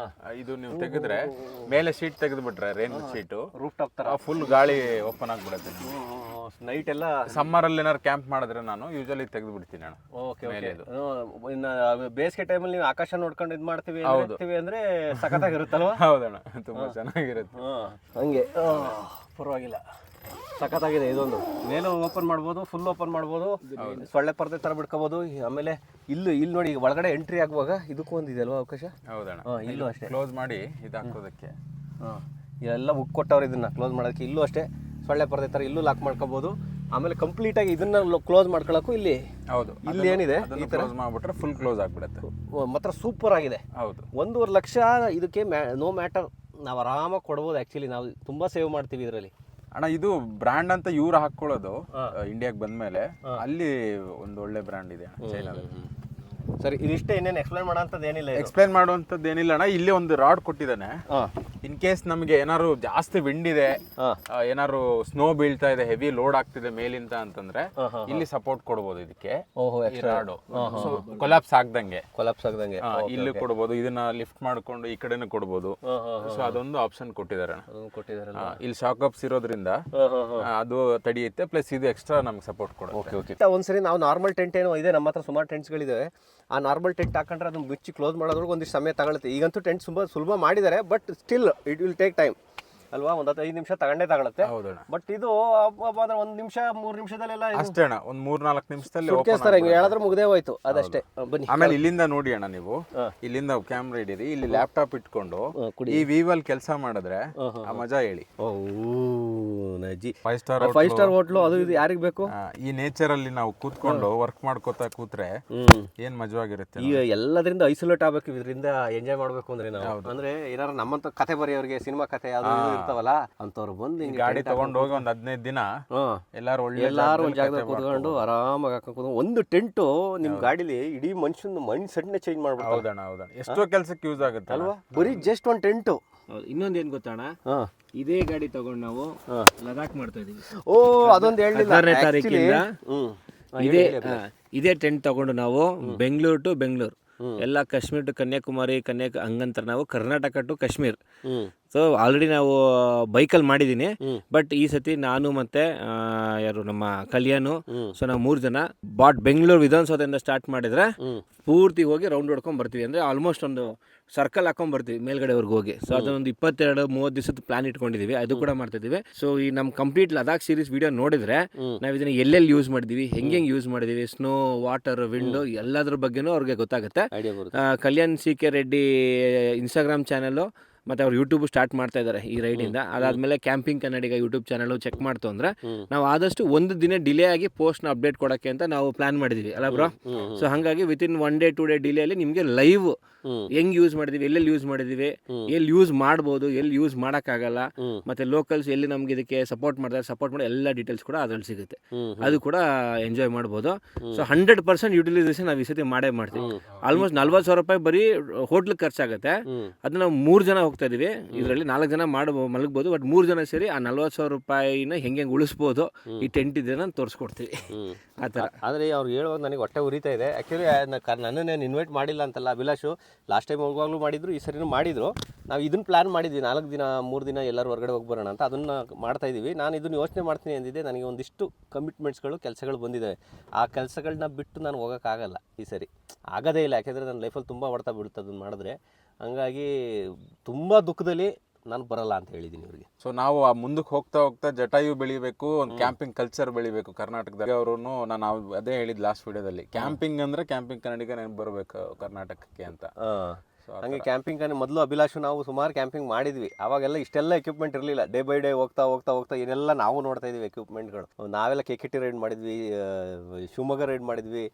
ಇದು ನೀವು ತೆಗೆದ್ರೆ ಮೇಲೆ ಶೀಟ್ ತೆಗೆದುಬಿಟ್ರೆ ರೈನ್ ಶೀಟು, ರೂಫ್ ಟಾಪ್ ಥರ ಫುಲ್ ಗಾಳಿ ಓಪನ್ ಆಗಿಬಿಡುತ್ತೆ. ನೈಟ್ ಎಲ್ಲ ಸಮ್ಮರಲ್ಲಿ ಏನಾದ್ರು ಕ್ಯಾಂಪ್ ಮಾಡಿದ್ರೆ ನಾನು ಯೂಶಲಿ ತೆಗೆದು ಬಿಡ್ತೀನಿ ಅಣ್ಣ. ಓಕೆ. ಇನ್ನು ಬೇಸಿಗೆ ಟೈಮಲ್ಲಿ ನೀವು ಆಕಾಶ ನೋಡ್ಕೊಂಡು ಇದು ಮಾಡ್ತೀವಿ ಅಂದ್ರೆ ಸಖತ್ತಾಗಿರುತ್ತಲ್ವ? ಹೌದಣ್ಣ, ತುಂಬಾ ಚೆನ್ನಾಗಿರುತ್ತೆ. ಹಂಗೆ ಪರವಾಗಿಲ್ಲ, ಸಖತ್ತಾಗಿದೆ. ಇದೊಂದು ಮೇಲೆ ಓಪನ್ ಮಾಡ್ಬೋದು, ಫುಲ್ ಓಪನ್ ಮಾಡ್ಬೋದು, ಸೊಳ್ಳೆ ಪರ್ದೆ ತರ ಬಿಡ್ಕೋಬಹುದು. ಆಮೇಲೆ ಇಲ್ಲಿ ನೋಡಿ, ಒಳಗಡೆ ಎಂಟ್ರಿ ಆಗುವಾಗ ಇದಕ್ಕೂ ಒಂದಿದೆ ಅಲ್ವಾ ಅವಕಾಶ? ಹೌದಣ್ಣ, ಇಲ್ಲೂ ಅಷ್ಟೇ ಕ್ಲೋಸ್ ಮಾಡಿ ಇದು ಹಾಕೋದಕ್ಕೆ. ಎಲ್ಲ ಬುಕ್ ಕೊಟ್ಟವ್ರು ಇದನ್ನ ಕ್ಲೋಸ್ ಮಾಡೋದಕ್ಕೆ. ಇಲ್ಲೂ ಅಷ್ಟೇ ಸೊಳ್ಳೆ ಪರ್ದೆ ತರ ಇಲ್ಲೂ ಲಾಕ್ ಮಾಡ್ಕೋಬಹುದು. ಆಮೇಲೆ ಕಂಪ್ಲೀಟ್ ಆಗಿ ಇದನ್ನ ಕ್ಲೋಸ್ ಮಾಡ್ಕೊಳಕ್ಕೂ ಇಲ್ಲಿ ಹೌದು, ಇಲ್ಲಿ ಏನಿದೆ ಈ ತರ ಕ್ಲೋಸ್ ಮಾಡ್ಬಿಟ್ರೆ ಫುಲ್ ಕ್ಲೋಸ್ ಆಗ್ಬಿಡುತ್ತೆ. ಮಾತ್ರ ಸೂಪರ್ ಆಗಿದೆ. ಹೌದು, 1.5 ಲಕ್ಷ ಇದಕ್ಕೆ ನೋ ಮ್ಯಾಟರ್, ನಾವು ಆರಾಮಾಗಿ ಕೊಡ್ಬೋದು. ಆ್ಯಕ್ಚುಲಿ ನಾವು ತುಂಬ ಸೇವ್ ಮಾಡ್ತೀವಿ ಇದರಲ್ಲಿ. ಅಣ್ಣ ಇದು ಬ್ರ್ಯಾಂಡ್ ಅಂತ ಇವ್ರು ಹಾಕೊಳ್ಳೋದು ಇಂಡಿಯಾಗೆ ಬಂದ್ಮೇಲೆ, ಅಲ್ಲಿ ಒಂದು ಒಳ್ಳೆ ಬ್ರ್ಯಾಂಡ್ ಇದೆ ಚೈನಾದಲ್ಲಿ. ಸರಿ, ಇದಿಷ್ಟೇ, ಇನ್ನೇನು ಎಕ್ಸ್ಪ್ಲೈನ್ ಮಾಡೋಂಥದ್ದು ಏನಿಲ್ಲ. ಎಕ್ಸ್ಪ್ಲೈನ್ ಮಾಡುವಂಥದ್ದು ಏನಿಲ್ಲ ಅಣ್ಣ. ಇಲ್ಲಿ ಒಂದು ರಾಡ್ ಕೊಟ್ಟಿದ್ದಾನೆ. ಇನ್ ಕೇಸ್ ನಮಗೆ ಏನಾದ್ರು ಜಾಸ್ತಿ ವಿಂಡ್ ಇದೆ, ಏನಾದ್ರು ಸ್ನೋ ಬೀಳ್ತಾ ಇದೆ, ಹೆವಿ ಲೋಡ್ ಆಗ್ತಿದೆ ಮೇಲಿಂದ ಅಂತಂದ್ರೆ ಇಲ್ಲಿ ಸಪೋರ್ಟ್ ಕೊಡ್ಬೋದು ಇದಕ್ಕೆ. ರಾಡು ಕೊಲಾಪ್ಸ್ ಆಗ್ದಂಗೆ ಇಲ್ಲಿ ಕೊಡ್ಬೋದು. ಇದನ್ನ ಲಿಫ್ಟ್ ಮಾಡ್ಕೊಂಡು ಈ ಕಡೆನೂ ಕೊಡ್ಬೋದು. ಸೊ ಅದೊಂದು ಆಪ್ಷನ್ ಕೊಟ್ಟಿದ್ದಾರೆ. ಇಲ್ಲಿ ಶಾಕ್ ಅಪ್ಸ್ ಇರೋದ್ರಿಂದ ಅದು ತಡೆಯುತ್ತೆ, ಪ್ಲಸ್ ಇದು ಎಕ್ಸ್ಟ್ರಾ ನಮ್ಗೆ ಸಪೋರ್ಟ್ ಕೊಡುತ್ತೆ. ಒಂದ್ಸರಿ ನಾವು ನಾರ್ಮಲ್ ಟೆಂಟ್ ಏನೋ ಇದೆ, ನಮ್ಮ ಹತ್ರ ಸುಮಾರು ಟೆಂಟ್ಸ್ಗಳಿದ್ದಾವೆ. ಆ ನಾರ್ಮಲ್ ಟೆಂಟ್ ಹಾಕೊಂಡ್ರೆ ಅದನ್ನ ಮುಚ್ಚಿ ಕ್ಲೋಸ್ ಮಾಡೋದ್ರೊಳಗೆ ಒಂದಿಷ್ಟು ಸಮಯ ತಗೊಳುತ್ತೆ. ಈಗಂತೂ ಟೆಂಟ್ ಸುಲಭ ಮಾಡಿದ್ದಾರೆ, but still it will take time ಅಲ್ವಾ. ಒಂದು 5 ನಿಮಿಷ ತಗೊಳುತ್ತೆ. ಬಟ್ ಇದು 1 ನಿಮಿಷ 3 ನಿಮಿಷದಲ್ಲೆಲ್ಲ ಅಷ್ಟೇ ಅಣ್ಣ, ಒಂದು 3-4 ನಿಮಿಷದಲ್ಲಿ ಹಿಂಗೆ ಹೇಳಿದ್ರೆ ಮುಗ್ದೇ ಹೋಯ್ತು, ಅದಷ್ಟೇ. ಬನ್ನಿ ಆಮೇಲೆ ಇಲ್ಲಿಂದ ನೋಡಿ ಅಣ್ಣ, ನೀವು ಇಲ್ಲಿಂದ ಕ್ಯಾಮ್ರಾ ಹಿಡೀರಿ, ಇಲ್ಲಿ ಲ್ಯಾಪ್ಟಾಪ್ ಇಟ್ಕೊಂಡು ಈ ವಿವಲ್ ಕೆಲಸ ಮಾಡಿದ್ರೆ ಆ ಮಜಾ ಹೇಳಿ. ಫೈವ್ ಸ್ಟಾರ್ ಹೋಟ್ಲು ಅದು ಇದು ಯಾರಿಗ್ ಬೇಕು? ಈ ನೇಚರ್ ಅಲ್ಲಿ ನಾವು ಕೂತ್ಕೊಂಡು ವರ್ಕ್ ಮಾಡ್ಕೋತಾ ಕೂತ್ರೆ ಏನ್ ಮಜವಾಗಿರುತ್ತೆ. ಈಗ ಎಲ್ಲದರಿಂದ ಐಸೋಲೇಟ್ ಆಗ್ಬೇಕು, ಇದರಿಂದ ಎಂಜಾಯ್ ಮಾಡ್ಬೇಕು ಅಂದ್ರೆ ನಾವು. ಅಂದ್ರೆ ಏನಾರ ನಮ್ಮಂತ ಕತೆ ಬರೆಯೋರಿಗೆ, ಸಿನಿಮಾ ಕತೆ ಅದು ಇರ್ತಾವಲ್ಲ ಅಂತವ್ರು ಬಂದು ಗಾಡಿ ತಗೊಂಡು ಹೋಗಿ ಒಂದ್ 15 ದಿನ ಎಲ್ಲಾರು ಒಂದ್ ಜಾಗದಲ್ಲಿ ಕೂತ್ಕೊಂಡು ಆರಾಮಾಗಿ ಹಾಕೊಂಡು ಒಂದು ಟೆಂಟು ನಿಮ್ ಗಾಡಿಲಿ ಇಡೀ ಮನುಷ್ಯನ ಮೈಂಡ್ ಸೆಟ್ನೆ ಚೇಂಜ್ ಮಾಡ್ಬಿಡ್ತಾರೆ. ಹೌದಣ್ಣ, ಎಷ್ಟೋ ಕೆಲ್ಸಕ್ಕೆ ಯೂಸ್ ಆಗುತ್ತೆ ಅಲ್ವಾ, ಬರೀ ಜಸ್ಟ್ ಒಂದು ಟೆಂಟು. ಇನ್ನೊಂದು ಏನ್ ಗೊತ್ತಣ್ಣ, ಇದೇ ಗಾಡಿ ತಗೊಂಡು ನಾವು ಲದಾಖ್ ಮಾಡ್ತಾ ಇದೀವಿ. ಅದೊಂದು ಹೇಳಿಲ್ಲ. 14ನೇ ತಾರೀಕಿಂದ ಇದೇ ಟೆಂಟ್ ತಗೊಂಡು ನಾವು ಬೆಂಗಳೂರು ಟು ಬೆಂಗಳೂರು, ಎಲ್ಲ ಕಾಶ್ಮೀರ್ ಟು ಕನ್ಯಾಕುಮಾರಿ, ಹಂಗಂತ ನಾವು Karnataka to Kashmir. So already ನಾವು ಬೈಕಲ್ಲಿ ಮಾಡಿದ್ದೀನಿ. ಬಟ್ ಈ ಸತಿ ನಾನು ಮತ್ತೆ ಯಾರು ನಮ್ಮ ಕಲ್ಯಾಣು, ಸೊ ನಾವು 3 ಜನ ಬೆಂಗಳೂರು ವಿಧಾನಸೌಧದಿಂದ ಸ್ಟಾರ್ಟ್ ಮಾಡಿದ್ರೆ ಪೂರ್ತಿ ಹೋಗಿ ರೌಂಡ್ ಹೊಡ್ಕೊಂಡ್ ಬರ್ತೀವಿ. ಅಂದ್ರೆ ಆಲ್ಮೋಸ್ಟ್ ಒಂದು ಸರ್ಕಲ್ ಹಾಕೊಂಡ್ ಬರ್ತೀವಿ ಮೇಲ್ಗಡೆವರೆಗೂ ಹೋಗಿ. ಸೊ ಅದೊಂದು 22-30 ದಿವಸದ ಪ್ಲಾನ್ ಇಟ್ಕೊಂಡಿದೀವಿ, ಅದು ಕೂಡ ಮಾಡ್ತಾ ಇದೀವಿ. ಸೊ ಈ ನಮ್ಮ ಕಂಪ್ಲೀಟ್ ಲದಾಖ್ ಸೀರೀಸ್ ವಿಡಿಯೋ ನೋಡಿದ್ರೆ ನಾವು ಇದನ್ನ ಎಲ್ಲೆಲ್ಲಿ ಯೂಸ್ ಮಾಡಿದೀವಿ, ಹೆಂಗೆ ಯೂಸ್ ಮಾಡಿದೀವಿ, ಸ್ನೋ, ವಾಟರ್, ವಿಂಡ್ ಎಲ್ಲದ್ರ ಬಗ್ಗೆನೂ ಅವ್ರಿಗೆ ಗೊತ್ತಾಗುತ್ತೆ. Kalyan CK Reddy Instagram channel ಮತ್ತೆ ಅವ್ರು ಯೂಟ್ಯೂಬ್ ಸ್ಟಾರ್ಟ್ ಮಾಡ್ತಾ ಇದ್ದಾರೆ ಈ ರೈಡಿಂದ. ಅದಾದ್ಮೇಲೆ ಕ್ಯಾಂಪಿಂಗ್ ಕನ್ನಡಿಗ ಯೂಟ್ಯೂಬ್ ಚಾನಲ್ ಚೆಕ್ ಮಾಡ್ತು ಅಂದ್ರೆ ನಾವು ಆದಷ್ಟು ಒಂದು ದಿನ ಡಿಲೇ ಆಗಿ ಪೋಸ್ಟ್ನ ಅಪ್ಡೇಟ್ ಕೊಡೋಕ್ಕೆ ಅಂತ ನಾವು ಪ್ಲಾನ್ ಮಾಡಿದೀವಿ ಅಲ್ಲ ಬ್ರೋ. ಸೊ ಹಾಗಾಗಿ ವಿತಿನ್ 1 ಡೇ 2 ಡೇ ಡಿಲೇ ಅಲ್ಲಿ ನಿಮಗೆ ಲೈವ್ ಹೆಂಗ್ ಯೂಸ್ ಮಾಡಿದೀವಿ, ಎಲ್ಲೆಲ್ಲಿ ಯೂಸ್ ಮಾಡಿದೀವಿ, ಎಲ್ಲಿ ಯೂಸ್ ಮಾಡ್ಬೋದು, ಎಲ್ಲಿ ಯೂಸ್ ಮಾಡೋಕ್ಕಾಗಲ್ಲ, ಮತ್ತೆ ಲೋಕಲ್ಸ್ ಎಲ್ಲಿ ನಮ್ಗೆ ಇದಕ್ಕೆ ಸಪೋರ್ಟ್ ಮಾಡೋ ಎಲ್ಲ ಡೀಟೇಲ್ಸ್ ಕೂಡ ಅದ್ರಲ್ಲಿ ಸಿಗುತ್ತೆ. ಅದು ಕೂಡ ಎಂಜಾಯ್ ಮಾಡ್ಬೋದು. ಸೊ 100% ಯುಟಿಲೈಸೇಷನ್ ನಾವು ಈ ಸತಿ ಮಾಡೇ ಮಾಡ್ತೀವಿ. ಆಲ್ಮೋಸ್ಟ್ 40,000 ರೂಪಾಯಿ ಬರೀ ಹೋಟ್ಲಿಗೆ ಖರ್ಚಾಗುತ್ತೆ. ಅದನ್ನ ನಾವು 3 ಜನ ಹೋಗ್ತಾ ಇದೀವಿ. ಇದರಲ್ಲಿ 4 ಜನ ಮಲಗ್ಬೋದು. ಬಟ್ 3 ಜನ ಸೇರಿ ಆ 40,000 ರೂಪಾಯಿನ ಹೆಂಗೆ ಉಳಿಸ್ಬೋದು ಈ ಟೆಂಟ್ ಇದೆ ಅಂತ ತೋರಿಸ್ಕೊಡ್ತೀವಿ ಆ ಥರ. ಆದರೆ ಅವ್ರು ಹೇಳುವಾಗ ನನಗೆ ಹೊಟ್ಟೆ ಉರಿತಾ ಇದೆ. ಆ್ಯಕ್ಚುಲಿ ನನ್ನನ್ನೇನು ಇನ್ವೈಟ್ ಮಾಡಿಲ್ಲ ಅಂತಲ್ಲ ಅಭಿಲಾಷು, ಲಾಸ್ಟ್ ಟೈಮ್ ಹೋಗುವಾಗಲೂ ಮಾಡಿದ್ರು, ಈ ಸರಿನೂ ಮಾಡಿದ್ರು. ನಾವು ಇದನ್ನ ಪ್ಲಾನ್ ಮಾಡಿದ್ವಿ, 4 ದಿನ 3 ದಿನ ಎಲ್ಲರೂ ಹೊರಗಡೆ ಹೋಗಿ ಬರೋಣ ಅಂತ. ಅದನ್ನು ಮಾಡ್ತಾ ಇದ್ದೀವಿ. ನಾನು ಇದನ್ನು ಯೋಚನೆ ಮಾಡ್ತೀನಿ ಅಂದಿದ್ದೆ. ನನಗೆ ಒಂದಿಷ್ಟು ಕಮಿಟ್ಮೆಂಟ್ಸ್ಗಳು, ಕೆಲಸಗಳು ಬಂದಿದ್ದಾವೆ. ಆ ಕೆಲಸಗಳನ್ನ ಬಿಟ್ಟು ನಾನು ಹೋಗೋಕ್ಕಾಗಲ್ಲ ಈ ಸರಿ, ಆಗೋದೇ ಇಲ್ಲ. ಯಾಕೆಂದರೆ ನನ್ನ ಲೈಫಲ್ಲಿ ತುಂಬ ಹೊಡ್ತಾ ಬಿಡುತ್ತೆ ಅದನ್ನು ಮಾಡಿದ್ರೆ. ಹಂಗಾಗಿ ತುಂಬ ದುಃಖದಲ್ಲಿ ನಾನು ಬರಲ್ಲ ಅಂತ ಹೇಳಿದ್ದೀನಿ ಇವ್ರಿಗೆ. ಸೊ ನಾವು ಆ ಮುಂದಕ್ಕೆ ಹೋಗ್ತಾ ಹೋಗ್ತಾ ಜಟಾಯು ಬೆಳಿಬೇಕು, ಒಂದು ಕ್ಯಾಂಪಿಂಗ್ ಕಲ್ಚರ್ ಬೆಳಿಬೇಕು ಕರ್ನಾಟಕದಲ್ಲಿ. ಅವರು ನಾನು ಅದೇ ಹೇಳಿದ್ ಲಾಸ್ಟ್ ವಿಡಿಯೋದಲ್ಲಿ, ಕ್ಯಾಂಪಿಂಗ್ ಅಂದ್ರೆ ಕ್ಯಾಂಪಿಂಗ್ ಕನ್ನಡಿಗ ನೆನಪು ಬರಬೇಕು ಕರ್ನಾಟಕಕ್ಕೆ ಅಂತ. ಹಂಗೆ ಕ್ಯಾಂಪಿಂಗ್ ಮೊದಲು ಅಭಿಲಾಷು ನಾವು ಸುಮಾರು ಕ್ಯಾಂಪಿಂಗ್ ಮಾಡಿದ್ವಿ. ಅವಾಗೆಲ್ಲ ಇಷ್ಟೆಲ್ಲ ಎಕ್ವಿಪ್ಮೆಂಟ್ ಇರಲಿಲ್ಲ. ಡೇ ಬೈ ಡೇ ಹೋಗ್ತಾ ಏನೆಲ್ಲ ನಾವು ನೋಡ್ತಾ ಇದೀವಿ ಎಕ್ವಿಪ್ಮೆಂಟ್ಗಳು. ನಾವೆಲ್ಲ KKT ರೈಡ್ ಮಾಡಿದ್ವಿ, ಶಿವಮೊಗ್ಗ ರೈಡ್ ಮಾಡಿದ್ವಿ,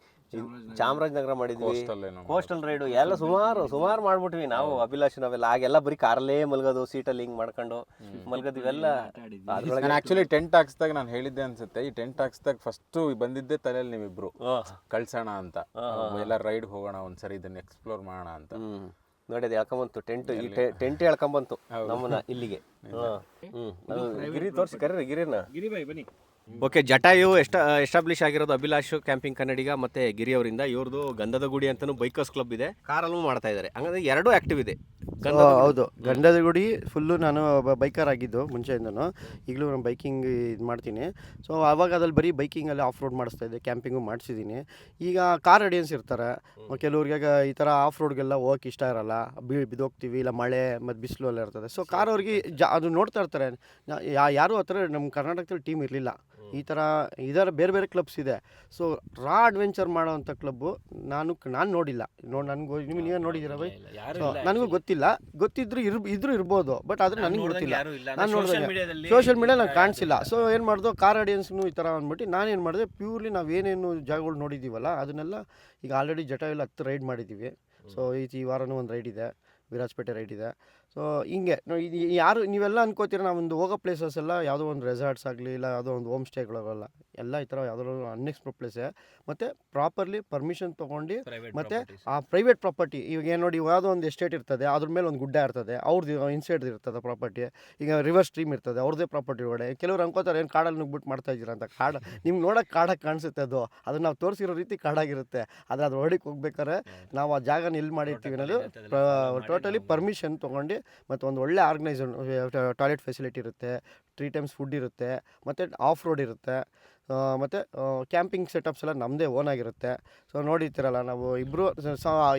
ಚಾಮರಾಜನಗರ ಮಾಡಿದ್ವಿ, ಕೋಸ್ಟಲ್ ರೈಡು ಎಲ್ಲ ಸುಮಾರು ಮಾಡ್ಬಿಟ್ವಿ ನಾವು ಅಭಿಲಾಷ್. ನಾವೆಲ್ಲ ಆಗೆಲ್ಲ ಬರೀ ಕಾರಲ್ಲೇ ಮಲ್ಗೋದು, ಸೀಟಲ್ಲಿ ಹಿಂಗೆ ಮಾಡ್ಕೊಂಡು ಮಲ್ಗೋದು, ಇವೆಲ್ಲ. ನಾನು ಆಕ್ಚುಲಿ ಟೆಂಟ್ ಹಾಕ್ಸ್ದಾಗ ನಾನು ಹೇಳಿದ್ದೆ ಅನ್ಸುತ್ತೆ, ಈ ಟೆಂಟ್ ಹಾಕ್ಸ್ದಾಗ ಫಸ್ಟ್ ಬಂದಿದ್ದೆ ತಲೆಯಲ್ಲಿ ನೀವಿಬ್ರು ಕಳ್ಸೋಣ ಅಂತ, ಎಲ್ಲ ರೈಡ್ ಹೋಗೋಣ ಒಂದ್ಸರಿ, ಇದನ್ನ ಎಕ್ಸ್ಪ್ಲೋರ್ ಮಾಡೋಣ ಅಂತ. ನೋಡಿ ಅದು ಹೇಳ್ಕೊಂಬಂತು ಟೆಂಟ್ ಹೇಳ್ಕೊಂಬಂತು ನಮ್ಮನ್ನ ಇಲ್ಲಿಗೆ. ಗಿರಿ ತೋರಿಸಿ ಕರೀರಿ ಗಿರಿನ. ಗಿರಿಬಾಯಿ ಬನ್ನಿ. ಓಕೆ, ಜಟಾಯು ಎಸ್ಟಾಬ್ಲಿಷ್ ಆಗಿರೋದು ಅಭಿಲಾಷ್ ಕ್ಯಾಂಪಿಂಗ್ ಕನ್ನಡಿಗ ಮತ್ತೆ ಗಿರಿ ಅವರಿಂದ. ಇವ್ರದ್ದು ಗಂಧದ ಗುಡಿ ಅಂತಾನು ಬೈಕರ್ಸ್ ಕ್ಲಬ್ ಇದೆ, ಕಾರಲ್ಲೂ ಮಾಡ್ತಾ ಇದ್ದಾರೆ. ಹಂಗಂದ್ರೆ 2 ಆಕ್ಟಿವ್ ಇದೆ. ಹೌದು, ಗಂಧದ ಗುಡಿ ಫುಲ್ಲು ನಾನು ಬೈಕರ್ ಆಗಿದ್ದು ಮುಂಚೆಯಿಂದನು. ಈಗಲೂ ನಾನು ಬೈಕಿಂಗ್ ಇದು ಮಾಡ್ತೀನಿ. ಸೊ ಆವಾಗ ಅದ್ರಲ್ಲಿ ಬರೀ ಬೈಕಿಂಗಲ್ಲಿ ಆಫ್ ರೋಡ್ ಮಾಡಿಸ್ತಾ ಇದ್ದೆ, ಕ್ಯಾಂಪಿಂಗು ಮಾಡಿಸಿದ್ದೀನಿ. ಈಗ ಕಾರ್ ಆಡಿಯನ್ಸ್ ಇರ್ತಾರೆ, ಕೆಲವ್ರಿಗೆ ಈ ಥರ ಆಫ್ ರೋಡ್ಗೆಲ್ಲ ಹೋಗಕ್ಕೆ ಇಷ್ಟ ಇರಲ್ಲ, ಬಿದ್ದೋಗ್ತೀವಿ, ಇಲ್ಲ ಮಳೆ ಮತ್ತು ಬಿಸಿಲು ಎಲ್ಲ ಇರ್ತದೆ. ಸೊ ಕಾರ್ ಅವ್ರಿಗೆ ಅದು ನೋಡ್ತಾ ಇರ್ತಾರೆ. ಯಾರೂ ಆ ಥರ ನಮ್ಮ ಕರ್ನಾಟಕದಲ್ಲಿ ಟೀಮ್ ಇರಲಿಲ್ಲ. ಇದರ ಬೇರೆ ಬೇರೆ ಕ್ಲಬ್ಸ್ ಇದೆ. ಸೊ ರಾ ಅಡ್ವೆಂಚರ್ ಮಾಡೋವಂಥ ಕ್ಲಬ್ಬು ನಾನು ನೋಡಿಲ್ಲ. ನನಗೂ ನೀವೇ ನೋಡಿದ್ದೀರಾ ಬೈ? ಸೊ ನನಗೂ ಗೊತ್ತಿಲ್ಲ, ಗೊತ್ತಿದ್ರು ಇದ್ರೂ ಇರ್ಬೋದು, ಬಟ್ ಆದರೆ ನನಗೆ ಗೊತ್ತಿಲ್ಲ. ನಾನು ನೋಡಿದಾಗ ಸೋಷಿಯಲ್ ಮೀಡಿಯಾ ನಾನು ಕಾಣಿಸಿಲ್ಲ. ಸೊ ಏನು ಮಾಡ್ದು, ಕಾರ್ ಆಡಿಯನ್ಸ್ನು ಈ ಥರ ಅಂದ್ಬಿಟ್ಟು ನಾನೇನು ಮಾಡಿದೆ, ಪ್ಯೂರ್ಲಿ ನಾವೇನೇನು ಜಾಗಗಳು ನೋಡಿದ್ದೀವಲ್ಲ ಅದನ್ನೆಲ್ಲ ಈಗ ಆಲ್ರೆಡಿ ಜಟಾಯುಲಿ 10 ರೈಡ್ ಮಾಡಿದ್ದೀವಿ. ಸೊ ಈ ವಾರನೂ ಒಂದು ರೈಡ್ ಇದೆ, ವಿರಾಜಪೇಟೆ ರೈಡ್ ಇದೆ. ಸೊ ಹಿಂಗೆ ಇದು ಯಾರು ನೀವೆಲ್ಲ ಅನ್ಕೋತೀರ ನಾವೊಂದು ಹೋಗೋ ಪ್ಲೇಸಸ್ ಎಲ್ಲ ಯಾವುದೋ ಒಂದು ರೆಸಾರ್ಟ್ಸ್ ಆಗಲಿ ಇಲ್ಲ ಯಾವುದೋ ಒಂದು ಹೋಮ್ ಸ್ಟೇಗಳಲ್ಲ, ಎಲ್ಲ ಈ ಥರ ಯಾವುದೋ ಅನ್ಎಕ್ಸ್ಪ್ಲೋರ್ಡ್ ಪ್ಲೇಸೇ. ಮತ್ತು ಪ್ರಾಪರ್ಲಿ ಪರ್ಮಿಷನ್ ತೊಗೊಂಡು ಮತ್ತು ಆ ಪ್ರೈವೇಟ್ ಪ್ರಾಪರ್ಟಿ, ಇವಾಗ ಏನು ನೋಡಿ, ಯಾವುದೋ ಒಂದು ಎಸ್ಟೇಟ್ ಇರ್ತದೆ, ಅದ್ರ ಮೇಲೆ ಒಂದು ಗುಡ್ಡ ಇರ್ತದೆ, ಅವ್ರದ್ದು ಇನ್ಸೈಡ್ ಇರ್ತದೆ ಪ್ರಾಪರ್ಟಿ. ಈಗ ರಿವರ್ ಸ್ಟ್ರೀಮ್ ಇರ್ತದೆ, ಅವ್ರದ್ದೇ ಪ್ರಾಪರ್ಟಿ ಒಳಗಡೆ. ಕೆಲವರು ಅನ್ಕೋತಾರೆ ಏನು ಕಾಡಲ್ಲಿ ನುಗ್ಬಿಟ್ಟು ಮಾಡ್ತಾ ಇದ್ದೀರಾ ಅಂತ. ನಿಮ್ಗೆ ನೋಡೋಕೆ ಕಾಡಾಗಿ ಕಾಣಿಸುತ್ತೆ ಅದನ್ನು ನಾವು ತೋರಿಸಿರೋ ರೀತಿ ಕಾಡಾಗಿರುತ್ತೆ. ಆದರೆ ಅದು ಹೊರಡಿಗೆ ಹೋಗ್ಬೇಕಾದ್ರೆ ನಾವು ಆ ಜಾಗನ ಎಲ್ಲಿ ಮಾಡಿರ್ತೀವಿ ಅನ್ನೋದು ಟೋಟಲಿ ಪರ್ಮಿಷನ್ ತೊಗೊಂಡು, ಮತ್ತು ಒಂದು ಒಳ್ಳೆ ಆರ್ಗನೈಸೇಷನ್, ಟಾಯ್ಲೆಟ್ ಫೆಸಿಲಿಟಿ ಇರುತ್ತೆ, 3 times ಫುಡ್ ಇರುತ್ತೆ, ಮತ್ತು ಆಫ್ ರೋಡ್ ಇರುತ್ತೆ, ಮತ್ತು ಕ್ಯಾಂಪಿಂಗ್ ಸೆಟಪ್ಸ್ ಎಲ್ಲ ನಮ್ಮದೇ ಓನ್ ಆಗಿರುತ್ತೆ. ಸೊ ನೋಡಿರ್ತೀರಲ್ಲ, ನಾವು ಇಬ್ಬರು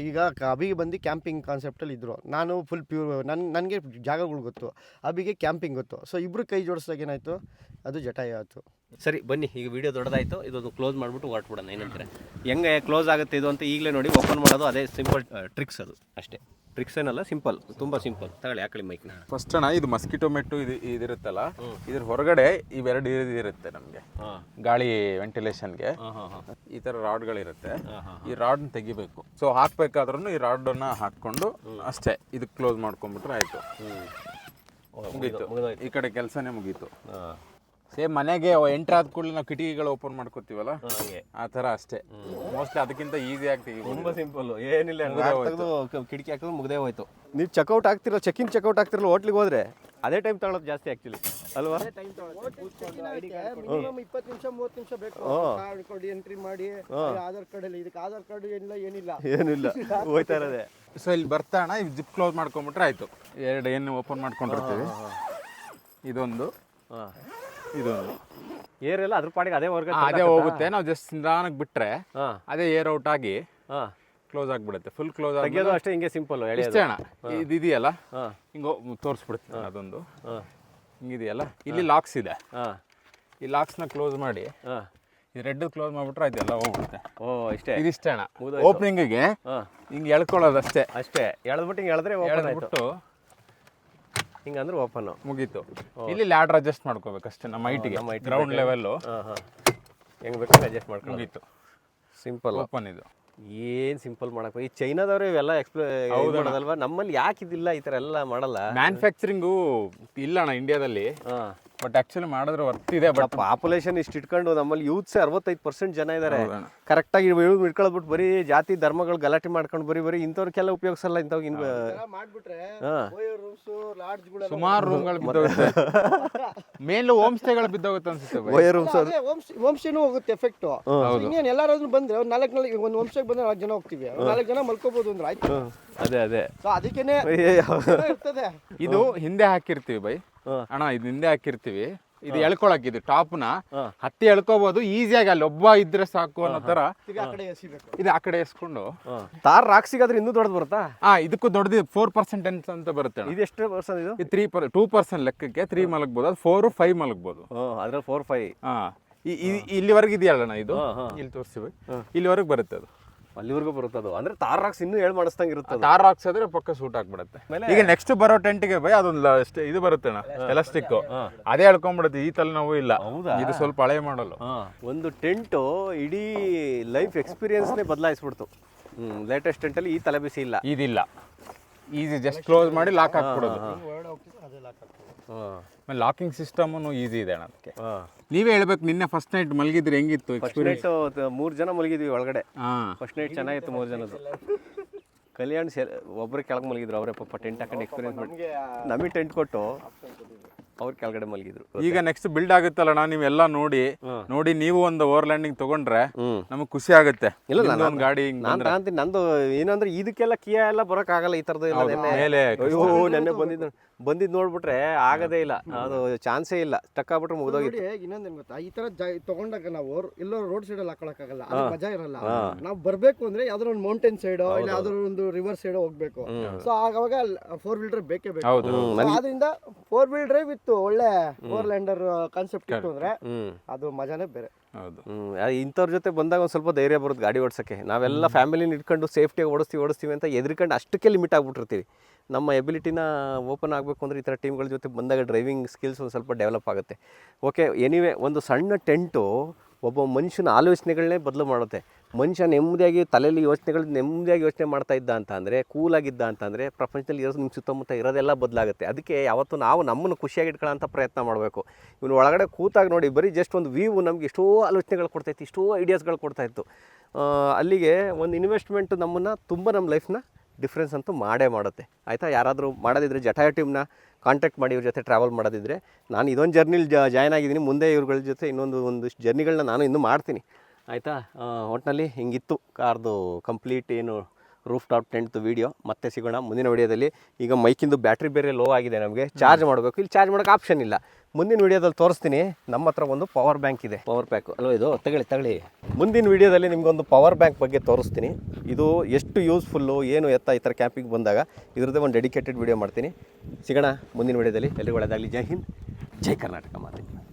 ಈಗ ಅಬಿಗೆ ಬಂದು ಕ್ಯಾಂಪಿಂಗ್ ಕಾನ್ಸೆಪ್ಟಲ್ಲಿ ಇದ್ದರು, ನಾನು ಫುಲ್ ಪ್ಯೂರ್, ನನಗೆ ಜಾಗಗಳು ಗೊತ್ತು, ಅಬಿಗೆ ಕ್ಯಾಂಪಿಂಗ್ ಗೊತ್ತು. ಸೊ ಇಬ್ಬರು ಕೈ ಜೋಡಿಸಿದಾಗ ಏನಾಯಿತು, ಅದು ಜಟಾಯು ಆಯಿತು. ಸರಿ ಬನ್ನಿ, ಈಗ ವಿಡಿಯೋ ದೊಡ್ಡದಾಯಿತು, ಇದೊಂದು ಕ್ಲೋಸ್ ಮಾಡಿಬಿಟ್ಟು ಹೊರಟ್ಬಿಡೋಣ. ಏನಂತಾರೆ ಹೆಂಗೆ ಕ್ಲೋಸ್ ಆಗುತ್ತೆ ಇದು ಅಂತ ಈಗಲೇ ನೋಡಿ ಓಪನ್ ಮಾಡೋದು. ಅದೇ ಸಿಂಪಲ್ ಟ್ರಿಕ್ಸ್, ಅದು ಅಷ್ಟೇ. ಟ್ರಿಕ್ಸ್ ಏನಲ್ಲ, ಸಿಂಪಲ್, ತುಂಬ ಸಿಂಪಲ್. ತಗೊಳ್ಳಿ ಯಾಕಳಿ ಮೈಕ್ನ. ಫಸ್ಟ್ ಅಣ್ಣ, ಇದು ಮಸ್ಕಿಟೋ ಮೆಟ್ಟು ಇದಿರುತ್ತಲ್ಲ, ಇದ್ರ ಹೊರಗಡೆ ಇವೆರಡು ಇರುತ್ತೆ ನಮಗೆ ಗಾಳಿ ವೆಂಟಿಲೇಷನ್ಗೆ. ಈ ತರ ರಾಡ್ಗಳಿರುತ್ತೆ, ಈ ರಾಡ್ ತೆಗಿಬೇಕು. ಸೊ ಹಾಕ್ಬೇಕಾದ್ರೂ ಈ ರಾಡನ್ನ ಹಾಕೊಂಡು ಅಷ್ಟೇ ಇದು ಕ್ಲೋಸ್ ಮಾಡ್ಕೊಂಡ್ಬಿಟ್ರೆ ಆಯ್ತು, ಮುಗೀತು. ಈ ಕಡೆ ಕೆಲಸನೇ ಮುಗೀತು. ಸೇಮ್ ಮನೆಗೆ ಎಂಟ್ರ್ ಆದ ಕೂಡಲೇ ನಾವು ಕಿಟಕಿಗಳು ಓಪನ್ ಮಾಡ್ಕೋತೀವಲ್ಲ, ಆ ಥರ ಅಷ್ಟೇ. ಮೋಸ್ಟ್ಲಿ ಅದಕ್ಕಿಂತ ಈಸಿ ಆಗ್ತೀವಿ. ತುಂಬ ಸಿಂಪಲ್, ಏನಿಲ್ಲ, ಕಿಟಕಿ ಹಾಕಿದ್ರೆ ಮುಗ್ದೇ ಹೋಯ್ತು. ನೀವು ಚೆಕ್ಔಟ್ ಆಗ್ತಿರಲ್ಲ, ಚೆಕ್ಔಟ್ ಆಗ್ತಿರಲ್ಲ ಹೋಟ್ಲಿಗೆ ಹೋದ್ರೆ ಅದೇ ಟೈಮ್ ತಗೊಳ್ಳೋದು ಜಾಸ್ತಿ ಆ್ಯಕ್ಚುಲಿ ಅಲ್ವಾ? 20 ನಿಮಿಷ 30 ನಿಮಿಷ ಬೇಕು. ಕಾರ್ಡ್ ಎಂಟ್ರಿ ಮಾಡಿ, ಆಧಾರ್ ಕಾರ್ಡ್ ಎಲ್ಲ, ಇದಕ್ಕೆ ಆಧಾರ್ ಕಾರ್ಡ್ ಏನಿಲ್ಲ ಹೋಯ್ತಾ ಇರೋದೆ. ಸೊ ಇಲ್ಲಿ ಬರ್ತಾಣ, ಈಗ ಜಿಪ್ ಕ್ಲೋಸ್ ಮಾಡ್ಕೊಂಡ್ಬಿಟ್ರೆ ಆಯ್ತು. ಎರಡು ಏನು ಓಪನ್ ಮಾಡ್ಕೊಂಡಿರ್ತೀವಿ, ಇದೊಂದು ಇದೊಂದು. ಏರೆಲ್ಲ ಅದ್ರ ಪಾಡಿಗೆ ಅದೇ ಅದೇ ಹೋಗುತ್ತೆ. ನಾವು ಜಸ್ಟ್ ನಿಧಾನಕ್ಕೆ ಬಿಟ್ರೆ ಅದೇ ಏರ್ ಔಟ್ ಆಗಿ ಕ್ಲೋಸ್ ಆಗಿಬಿಡುತ್ತೆ. ಫುಲ್ ಕ್ಲೋಸ್ ತೆಗಿಯೋದು ಅಷ್ಟೇ, ಹಿಂಗೆ ಸಿಂಪಲ್ ಇಷ್ಟೇ ಅಣ್ಣ. ಇದು ಇದೆಯಲ್ಲ, ಹಿಂಗೆ ತೋರಿಸ್ಬಿಡುತ್ತೆ ಅದೊಂದು, ಹಿಂಗಿದೆಯಲ್ಲ, ಇಲ್ಲಿ ಲಾಕ್ಸ್ ಇದೆ. ಈ ಲಾಕ್ಸ್ನ ಕ್ಲೋಸ್ ಮಾಡಿ, ಈ ರೆಡ್ ಕ್ಲೋಸ್ ಮಾಡ್ಬಿಟ್ರೆ ಅದೆಲ್ಲ ಹೋಗ್ಬಿಡುತ್ತೆ. ಇಷ್ಟೇ, ಇದಿಷ್ಟೇ ಅಣ್ಣ. ಓಪನಿಂಗಿಗೆ ಹಿಂಗೆ ಎಳ್ಕೊಳ್ಳೋದು ಅಷ್ಟೇ. ಎಳೆದ್ಬಿಟ್ಟು ಹಿಂಗೆ ಎಳೆದ್ರೆ ಎಳೆದ್ಬಿಟ್ಟು ಹಿಂಗಂದ್ರೆ ಓಪನ್ ಮುಗೀತು. ಇಲ್ಲಿ ಲ್ಯಾಡರ್ ಅಡ್ಜಸ್ಟ್ ಮಾಡ್ಕೋಬೇಕು ಅಷ್ಟೇ, ನಮ್ಮ ಹೈಟಿಗೆ, ಗ್ರೌಂಡ್ ಲೆವೆಲ್ಲು ಹೆಂಗೆ ಬೇಕಾದ್ರೆ ಅಡ್ಜಸ್ಟ್ ಮಾಡ್ಕೊಂಡು ಮುಗೀತು. ಸಿಂಪಲ್ ಓಪನ್ ಇದು. ಏನು ಸಿಂಪಲ್ ಮಾಡಕ್ಕೆ. ಈ ಚೈನಾದವರು ಇವೆಲ್ಲ ಮಾಡೋದಲ್ವಾ, ನಮ್ಮಲ್ಲಿ ಯಾಕೆ ಇದಿಲ್ಲ, ಈ ಥರ ಎಲ್ಲ ಮಾಡಲ್ಲ. ಮ್ಯಾನುಫ್ಯಾಕ್ಚರಿಂಗು ಇಲ್ಲ ಅಣ್ಣ ಇಂಡಿಯಾದಲ್ಲಿ, ಬಟ್ ಆಕ್ಚುಲಿ ಮಾಡಿದ್ರೆ ವರ್ತ್ ಇದೆ. ಬಟ್ ಪಾಪ್ಯುಲೇಷನ್ ಇಷ್ಟು ಇಟ್ಕೊಂಡು ನಮ್ಮಲ್ಲಿ ಯೂತ್ಸೇ 65% ಜನ ಇದ್ದಾರೆ. ಕರೆಕ್ಟಾಗಿ ಇಟ್ಕೊಳ್ಬಿಟ್ಟು ಬರೀ ಜಾತಿ ಧರ್ಮಗಳು ಗಲಾಟೆ ಮಾಡ್ಕೊಂಡು ಬರೀ ಇಂಥವ್ರಿಗೆಲ್ಲ ಉಪಯೋಗಿಸಲ್ಲ. ಇಂಥವ್ ಸುಮಾರು ರೂಮ್ಗಳು ಬಿದ್ದೋಗುತ್ತೆ, ಮೇಲೂ ಹೋಮ್ ಸ್ಟೇಗಳು ಬಿದ್ದೋಗುತ್ತೆ ಅನ್ಸುತ್ತೆ. ಹೋಮ್ ಸ್ಟೇನೂ ಹೋಗುತ್ತೆ ಎಫೆಕ್ಟ್. ಇನ್ನೇನು ಎಲ್ಲಾದ್ರೂ ಬಂದ್ರೆ ಒಂದು 4 ಒಂದು ಹೋಮ್ ಸ್ಟೇಗೆ ಬಂದ್ರೆ 4 ಜನ ಹೋಗ್ತೀವಿ, 4 ಜನ ಮಲ್ಕೋಬಹುದು ಅಂದ್ರೆ ಆಯ್ತು. ಅದೇ ಸೊ ಅದಕ್ಕೇನೆ ಇರ್ತದೆ. ಇದು ಹಿಂದೆ ಹಾಕಿರ್ತೀವಿ ಬೈ ಅಣ್ಣ, ಇದು ಹಿಂದೆ ಹಾಕಿರ್ತೀವಿ. ಇದು ಎಳ್ಕೊಳಕ್, ಇದು ಟಾಪ್ನ ಹತ್ತಿ ಎಳ್ಕೋಬಹುದು ಈಸಿಯಾಗಿ, ಅಲ್ಲಿ ಒಬ್ಬ ಇದ್ರೆ ಸಾಕು ಅನ್ನೋ ತರ. ಇದು ಆ ಕಡೆ ಎಸ್ಕೊಂಡು ತಾರ್ ರಾಕ್ಸಿಗಾದ್ರೆ ಇನ್ನೂ ದೊಡ್ಡದು ಬರುತ್ತಾ? ಇದಕ್ಕೂ ದೊಡ್ಡದು 4% ಅಂತ ಬರುತ್ತೆ. ಇದು ಎಷ್ಟು ಪರ್ಸೆಂಟ್? ಇದು 2% ಲೆಕ್ಕಕ್ಕೆ 3 ಮಲಗ್ಬೋದು, ಅದು 4, 5 ಮಲಗ್ಬೋದು. ಅದ್ರಲ್ಲಿ 4, 5 ಇಲ್ಲಿವರೆಗೆ ಇದೆಯಲ್ಲ ಇದು, ಇಲ್ಲಿ ತೋರಿಸ್ತೀವಿ, ಇಲ್ಲಿವರೆಗೆ ಬರುತ್ತೆ ಅದು. ಅಲ್ಲಿವರೆಗೂ ಬರುತ್ತದು. ಅಂದ್ರೆ ತಾರ್ ರಾಕ್ಸ್ ಇನ್ನೂ ಮಾಡಿಸ್ದಂಗೆ ಇರುತ್ತೆ. ತಾರ್ ಹಾಕ್ಸಿದ್ರೆ ಪಕ್ಕ ಸೂಟ್ ಆಗ್ಬಿಡುತ್ತೆ. ಈಗ ನೆಕ್ಸ್ಟ್ ಬರೋ ಟೆಂಟ್ಗೆ ಬೈ ಅದೊಂದು ಇದು ಬರುತ್ತೆ ಅಣ್ಣ, ಎಲಾಸ್ಟಿಕ್, ಅದೇ ಹೇಳ್ಕೊಂಡ್ಬಿಡುತ್ತೆ. ಈ ತಲೆನೋವು ಇಲ್ಲ, ಇದು ಸ್ವಲ್ಪ ಹಳೆ ಮಾಡಲು. ಒಂದು ಟೆಂಟು ಇಡೀ ಲೈಫ್ ಎಕ್ಸ್ಪೀರಿಯನ್ಸ್ನೇ ಬದಲಾಯಿಸ್ಬಿಡ್ತು. ಲೇಟೆಸ್ಟ್ ಟೆಂಟಲ್ಲಿ ಈ ತಲೆ ಬಿಸಿ ಇಲ್ಲ, ಇದಿಲ್ಲ. ಈಸಿ, ಜಸ್ಟ್ ಕ್ಲೋಸ್ ಮಾಡಿ ಲಾಕ್ ಹಾಕ್ಬಿಡೋದು. ಲಾಕಿಂಗ್ ಸಿಸ್ಟಮು ಈಸಿ ಇದೆ ಅಣ್ಣ. ಅದಕ್ಕೆ ನೀವೇ ಹೇಳ್ಬೇಕು, ನಿನ್ನೆ ಫಸ್ಟ್ ನೈಟ್ ಮಲಗಿದ್ರಿ, ಹೆಂಗಿತ್ತು ಎಕ್ಸ್ಪೀರಿಯನ್ಸ್? 3 ಜನ ಮಲಗಿದ್ವಿ ಒಳಗಡೆ. ಫಸ್ಟ್ ನೈಟ್ ಚೆನ್ನಾಗಿತ್ತು, 3 ಜನದ್ದು. ಕಲ್ಯಾಣ್ ಒಬ್ಬರು ಕೆಳಗೆ ಮಲಗಿದ್ರು, ಅವರೇ ಪಾಪ ಟೆಂಟ್ ಹಾಕೊಂಡು ಎಕ್ಸ್ಪೀರಿಯನ್ಸ್ ಮಾಡಿ ನಮಗೆ ಟೆಂಟ್ ಕೊಟ್ಟು ಅವ್ರು ಕೆಳಗಡೆ ಮಲಗಿದ್ರು. ಈಗ ನೆಕ್ಸ್ಟ್ ಬಿಲ್ಡ್ ಆಗುತ್ತಲ್ಲ, ನೀವೆಲ್ಲ ನೋಡಿ ನೀವು ಒಂದು ಓವರ್ ಲ್ಯಾಂಡಿಂಗ್ ತಗೊಂಡ್ರೆ ನಮಗೆ ಖುಷಿ ಆಗುತ್ತೆ. ಇಲ್ಲ ಒಂದು ಗಾಡಿ ನಂದು ಏನಂದ್ರೆ ಇದಕ್ಕೆಲ್ಲ ಕಿಯಾ ಎಲ್ಲ ಬರೋಕ್ ಆಗಲ್ಲ, ಈ ತರದ್ದು ಮೇಲೆ. ಅಯ್ಯೋ ನೆನ್ನೆ ಬಂದಿದ್ ನೋಡ್ಬಿಟ್ರೆ ಆಗದೇ ಇಲ್ಲ, ಅದು ಚಾನ್ಸೇ ಇಲ್ಲ. ಸ್ಟಕ್ ಆಗ್ಬಿಟ್ರೆ ಮುಗಿದೋಗಿತ್ತು. ಇನ್ನೊಂದೇನು ಗೊತ್ತಾ, ಈ ತರ ತಗೊಂಡಾಗ ನಾವು ಎಲ್ಲೋ ರೋಡ್ ಸೈಡ್ ಅಲ್ಲಿ ಹಾಕೊಳಕ್ಕಾಗಲ್ಲ, ಅದು ಮಜಾ ಇರಲ್ಲ. ನಾವು ಬರ್ಬೇಕು ಅಂದ್ರೆ ಯಾವ್ದಾರ ಒಂದು ಮೌಂಟೇನ್ ಸೈಡ್ ಇಲ್ಲ ಯಾವ್ದಾರ ಒಂದು ರಿವರ್ ಸೈಡ್ ಹೋಗ್ಬೇಕು. ಸೊ ಆವಾಗ 4 ವೀಲ್ ಡ್ರೈವ್ ಬೇಕೇ ಬೇಕು. ಆದ್ರಿಂದ 4 ವೀಲ್ ಡ್ರೈವ್ ವಿತ್ ಇತ್ತು ಒಳ್ಳೆ ಓವರ್ಲ್ಯಾಂಡರ್ ಕಾನ್ಸೆಪ್ಟ್ ಇತ್ತು ಅಂದರೆ ಹ್ಞೂ ಅದು ಮಜಾನೇ ಬೇರೆ. ಹೌದು. ಇಂಥವ್ರ ಜೊತೆ ಬಂದಾಗ ಒಂದು ಸ್ವಲ್ಪ ಧೈರ್ಯ ಬರುತ್ತೆ ಗಾಡಿ ಓಡಿಸೋಕ್ಕೆ. ನಾವೆಲ್ಲ ಫ್ಯಾಮಿಲಿನ ಇಟ್ಕೊಂಡು ಸೇಫ್ಟಿಯಾಗಿ ಓಡಿಸ್ತೀವಿ ಅಂತ ಎದ್ರಿಕೊಂಡು ಅಷ್ಟಕ್ಕೆ ಲಿಮಿಟ್ ಆಗಿಬಿಟ್ಟಿರ್ತೀವಿ. ನಮ್ಮ ಎಬಿಲಿಟಿನ ಓಪನ್ ಆಗಬೇಕು ಅಂದರೆ ಈ ಥರ ಟೀಮ್ಗಳ ಜೊತೆ ಬಂದಾಗ ಡ್ರೈವಿಂಗ್ ಸ್ಕಿಲ್ಸ್ ಒಂದು ಸ್ವಲ್ಪ ಡೆವಲಪ್ ಆಗುತ್ತೆ. ಓಕೆ, ಎನಿವೇ ಒಂದು ಸಣ್ಣ ಟೆಂಟು ಒಬ್ಬ ಮನುಷ್ಯನ ಆಲೋಚನೆಗಳನ್ನೇ ಬದಲು ಮಾಡುತ್ತೆ. ಮನುಷ್ಯ ನೆಮ್ಮದಿಯಾಗಿ ತಲೆಯಲ್ಲಿ ನೆಮ್ಮದಿಯಾಗಿ ಯೋಚನೆ ಮಾಡ್ತಾ ಇದ್ದ ಅಂತ ಅಂದರೆ, ಕೂಲಾಗಿದ್ದ ಅಂತಂದರೆ ಪ್ರಪಂಚದಲ್ಲಿ ಇರೋದು ನಿಮ್ಮ ಸುತ್ತಮುತ್ತ ಇರೋದೆಲ್ಲ ಬದಲಾಗುತ್ತೆ. ಅದಕ್ಕೆ ಯಾವತ್ತೂ ನಾವು ನಮ್ಮನ್ನು ಖುಷಿಯಾಗಿ ಇಟ್ಕೊಳ್ಳೋಂಥ ಪ್ರಯತ್ನ ಮಾಡಬೇಕು. ಇವನು ಒಳಗಡೆ ಕೂತಾಗ ನೋಡಿ, ಬರೀ ಜಸ್ಟ್ ಒಂದು ವ್ಯೂ ನಮ್ಗೆ ಎಷ್ಟೋ ಆಲೋಚನೆಗಳು ಕೊಡ್ತಾಯಿತ್ತು, ಎಷ್ಟೋ ಐಡಿಯಾಸ್ಗಳು ಕೊಡ್ತಾಯಿತ್ತು. ಅಲ್ಲಿಗೆ ಒಂದು ಇನ್ವೆಸ್ಟ್ಮೆಂಟು ನಮ್ಮನ್ನು ತುಂಬ ನಮ್ಮ ಲೈಫ್ನ ಡಿಫ್ರೆನ್ಸ್ ಅಂತೂ ಮಾಡೇ ಮಾಡುತ್ತೆ. ಆಯಿತಾ? ಯಾರಾದರೂ ಮಾಡೋದಿದ್ರೆ ಜಟಾಯ ಟೀಮ್ನ ಕಾಂಟ್ಯಾಕ್ಟ್ ಮಾಡಿ ಇವ್ರ ಜೊತೆ ಟ್ರಾವೆಲ್ ಮಾಡೋದಿದ್ರೆ. ನಾನು ಇದೊಂದು ಜರ್ನಿಲಿ ಜಾಯ್ನ್ ಆಗಿದ್ದೀನಿ. ಮುಂದೆ ಇವ್ರಗಳ ಜೊತೆ ಒಂದಿಷ್ಟು ಜರ್ನಿಗಳನ್ನ ನಾನು ಇನ್ನೂ ಮಾಡ್ತೀನಿ. ಆಯಿತಾ? ಒಟ್ಟಿನಲ್ಲಿ ಹಿಂಗಿತ್ತು ಕಾರ್ದು ಕಂಪ್ಲೀಟ್ ಏನು ರೂಫ್ ಟಾಪ್ ಟೆಂಟ್ದು ವೀಡಿಯೋ. ಮತ್ತೆ ಸಿಗೋಣ ಮುಂದಿನ ವೀಡಿಯೋದಲ್ಲಿ. ಈಗ ಮೈಕಿಂದು ಬ್ಯಾಟ್ರಿ ಬೇರೆ ಲೋ ಆಗಿದೆ, ನಮಗೆ ಚಾರ್ಜ್ ಮಾಡಬೇಕು. ಇಲ್ಲಿ ಚಾರ್ಜ್ ಮಾಡೋಕ್ಕೆ ಆಪ್ಷನ್ ಇಲ್ಲ. ಮುಂದಿನ ವೀಡಿಯೋದಲ್ಲಿ ತೋರಿಸ್ತೀನಿ. ನಮ್ಮ ಹತ್ರ ಒಂದು ಪವರ್ ಬ್ಯಾಂಕ್ ಇದೆ. ಪವರ್ ಬ್ಯಾಂಕ್ ಅಲ್ವ ಇದು? ತಗೊಳ್ಳಿ. ಮುಂದಿನ ವೀಡಿಯೋದಲ್ಲಿ ನಿಮಗೊಂದು ಪವರ್ ಬ್ಯಾಂಕ್ ಬಗ್ಗೆ ತೋರಿಸ್ತೀನಿ. ಇದು ಎಷ್ಟು ಯೂಸ್ಫುಲ್ಲು ಏನು ಎತ್ತ ಈ ಥರ ಕ್ಯಾಂಪಿಂಗ್ ಬಂದಾಗ ಇದ್ರದ್ದೇ ಒಂದು ಡೆಡಿಕೇಟೆಡ್ ವೀಡಿಯೋ ಮಾಡ್ತೀನಿ. ಸಿಗೋಣ ಮುಂದಿನ ವೀಡಿಯೋದಲ್ಲಿ. ಎಲ್ರಿಗೂ ಒಳ್ಳೆಯದಾಗಲಿ. ಜೈ ಹಿಂದ್, ಜೈ ಕರ್ನಾಟಕ ಮಾತೆ.